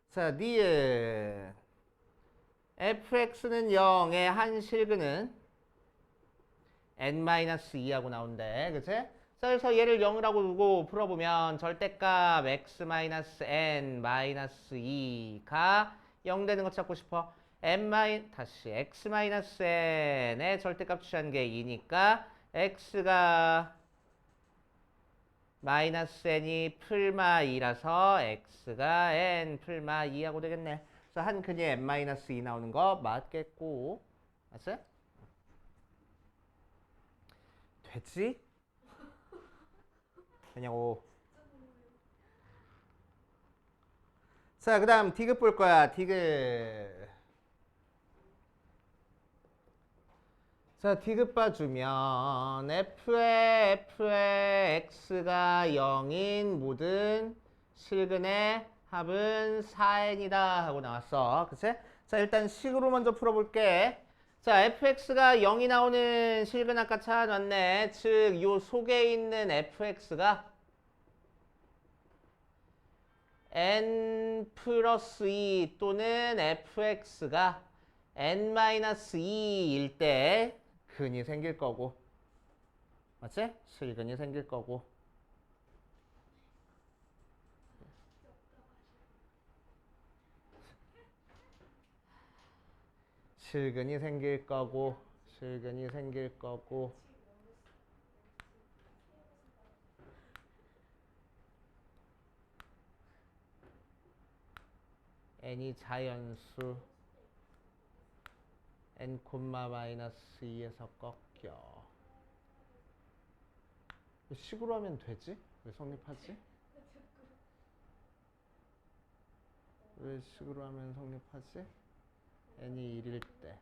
자, 니은 fx는 0의 한 실근은 n-2하고 나온대. 그치? 그래서 얘를 0이라고 두고 풀어보면 절대값 x-n-2가 0 되는 거 찾고 싶어. x-n의 절대값 취한 게 2니까 x가 마이너스 n이 풀마 2라서 x가 n 풀마 2하고 되겠네. 그래서 한 근이 n-2 나오는 거 맞겠고. 맞지? 됐지? 되냐고. 자, 그 다음 디귿 볼 거야. 디귿. 자, 디귿 봐주면 f의 x가 0인 모든 실근의 합은 4n이다 하고 나왔어. 그치? 자, 일단 식으로 먼저 풀어볼게. 자, fx가 0이 나오는 실근 아까 찾아놨네. 즉, 요 속에 있는 fx가 n 플러스 2 또는 fx가 n-2일 때 근이 생길 거고. 맞지? 실근이 생길 거고. 실근이 생길 거고. 실근이 생길 거고. n이 자연수 n, 마이너스 2에서 꺾여. 식으로 하면 되지? 왜 성립하지? 왜 식으로 하면 성립하지? n이 1일 때.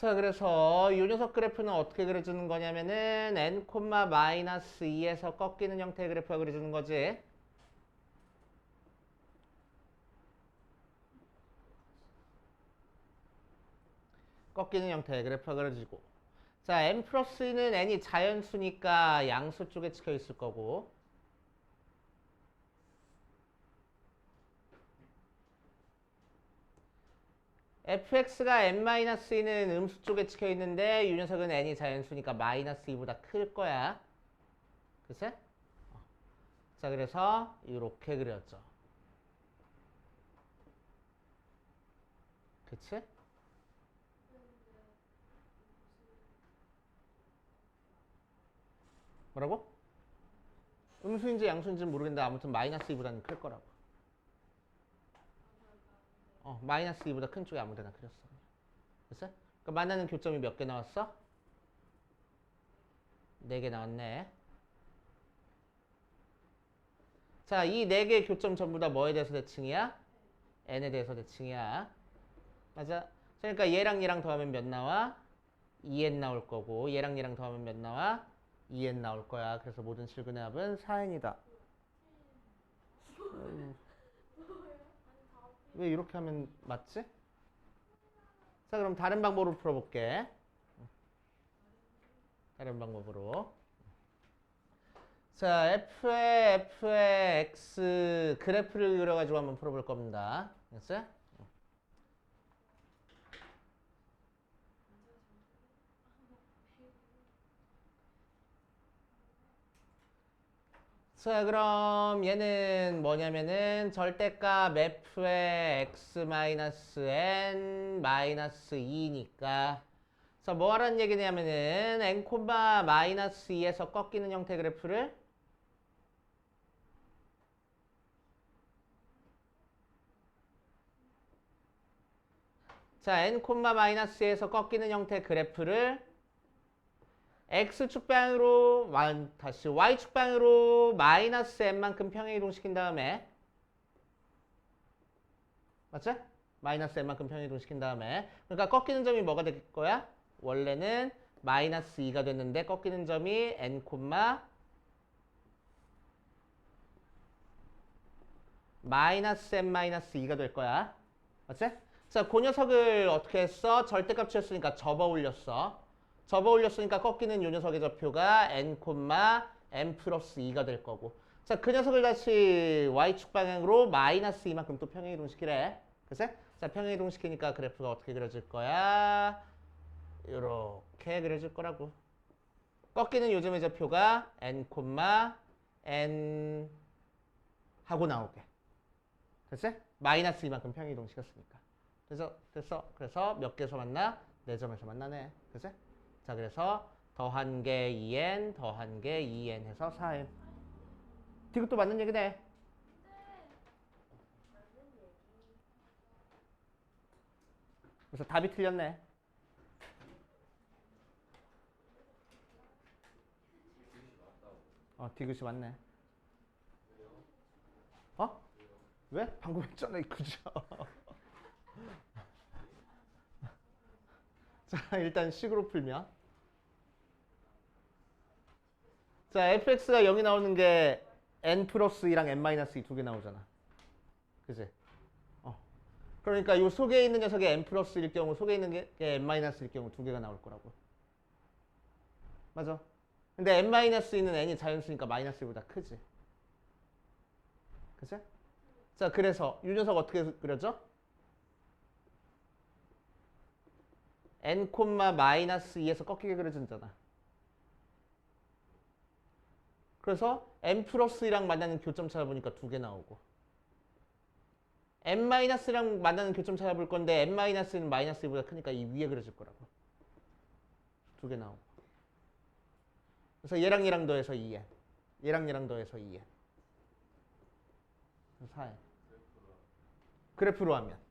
자, 그래서 이 녀석 그래프는 어떻게 그려주는 거냐면은 n, 마이너스 2에서 꺾이는 형태의 그래프가 그려주는 거지. 꺾이는 형태의 그래프가 그려지고. 자, n 플러스 2는 n이 자연수니까 양수 쪽에 찍혀 있을 거고. fx가 n-2는 음수 쪽에 찍혀 있는데 이 녀석은 n이 자연수니까 마이너스 2보다 클 거야. 그치? 자, 그래서 이렇게 그렸죠. 그치? 뭐라고? 음수인지 양수인지는 모르겠는데 아무튼 마이너스 2보다는 클 거라고. 마이너스 2보다 큰 쪽에 아무 데나 그렸어. 됐어? 그러니까 만나는 교점이 몇 개 나왔어? 4개 나왔네. 자, 이 4개의 교점 전부 다 뭐에 대해서 대칭이야? n에 대해서 대칭이야. 맞아? 그러니까 얘랑 얘랑 더하면 몇 나와? 2n 나올 거고 얘랑 얘랑 더하면 몇 나와? 2n 나올 거야. 그래서 모든 실근의 합은 4n이다. 왜 이렇게 하면 맞지? 자, 그럼 다른 방법으로 풀어볼게. 다른 방법으로. 자, f의 x 그래프를 그려가지고 한번 풀어볼 겁니다. 됐어요? 자, 그럼 얘는 뭐냐면은 절대값 f의 x-n-2니까 자, 뭐 하라는 얘기냐면은 n, 마이너스 2에서 꺾이는 형태 그래프를 자, n, 마이너스 2에서 꺾이는 형태 그래프를 x축방으로 다시 y축방으로 마이너스 n만큼 평행 이동시킨 다음에 맞지? 마이너스 n만큼 평행 이동시킨 다음에 그러니까 꺾이는 점이 뭐가 될 거야? 원래는 마이너스 2가 됐는데 꺾이는 점이 n, 마이너스 n 마이너스 2가 될 거야. 맞지? 자, 그 녀석을 어떻게 했어? 절대값 취했으니까 접어 올렸어. 접어 올렸으니까 꺾이는 요 녀석의 좌표가 n, n 플러스 2가 될 거고. 자, 그 녀석을 다시 y축 방향으로 마이너스 2만큼 또 평행 이동시키래. 그치? 자, 평행 이동시키니까 그래프가 어떻게 그려질 거야? 이렇게 그려질 거라고. 꺾이는 요점의 좌표가 n, n 하고 나오게. 됐지? 마이너스 2만큼 평행 이동시켰으니까. 그래서 몇 개에서 만나? 4점에서 만나네. 그치? 자, 그래서 더한 게 2n, 더한 게 2n 해서 4n. 디귿도 맞는 얘기네. 그래서 답이 틀렸네. 디귿이 맞네. 어? 왜? 방금 했잖아, 그죠? 자, 일단 식으로 풀면. 자, fx가 0이 나오는 게 n 플러스 2랑 n 마이너스 2 두 개 나오잖아. 그지? 그러니까 이 속에 있는 녀석이 n 플러스 1일 경우, 속에 있는 게 n 마이너스 1일 경우 두 개가 나올 거라고. 맞아? 근데 n 마이너스 2는 n이 자연수니까 마이너스 1보다 크지. 그치? 자, 그래서 이 녀석 어떻게 그려져? n, 마이너스 2에서 꺾이게 그려진잖아. 그래서 n 플러스 2랑 만나는 교점 찾아보니까 두 개 나오고 n 마이너스랑 만나는 교점 찾아볼 건데 n 마이너스는 마이너스 2보다 크니까 이 위에 그려질 거라고. 두 개 나오고. 그래서 얘랑 더해서 2n. 얘랑 더해서 2n. 4n. 그래프로 하면.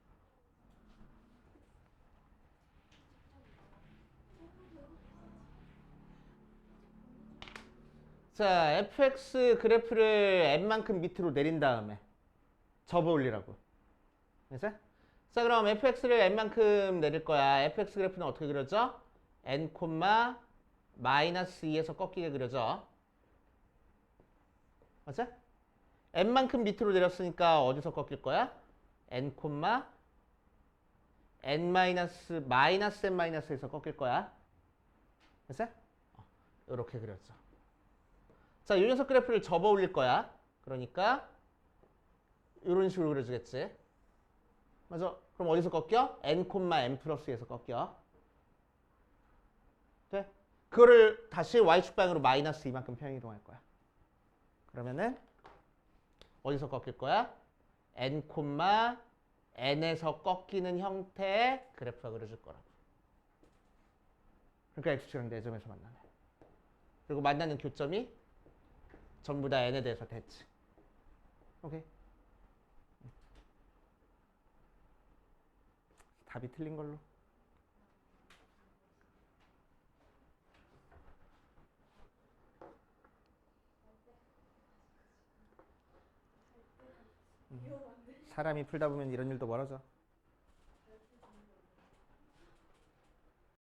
자, fx 그래프를 n만큼 밑으로 내린 다음에 접어 올리라고. 그래서? 자, 그럼 fx를 n만큼 내릴 거야. fx 그래프는 어떻게 그려져? n, 마이너스 2에서 꺾이게 그려져. 맞지? n만큼 밑으로 내렸으니까 어디서 꺾일 거야? n, n 마이너스 n 마이너스에서 꺾일 거야. 됐어? 이렇게 그렸죠. 자, 이 녀석 그래프를 접어 올릴 거야. 그러니까 이런 식으로 그려주겠지. 맞아. 그럼 어디서 꺾여? n, n 플러스에서 꺾여. 돼? 그거를 다시 y축방으로 마이너스 2만큼 평행 이동할 거야. 그러면은 어디서 꺾일 거야? n, n에서 꺾이는 형태의 그래프가 그려질 거라고. 그러니까 x축이랑 4점에서 만나네. 그리고 만나는 교점이 전부 다 n에 대해서 대치. 오케이. 답이 틀린 걸로. 사람이 풀다 보면 이런 일도 벌어져.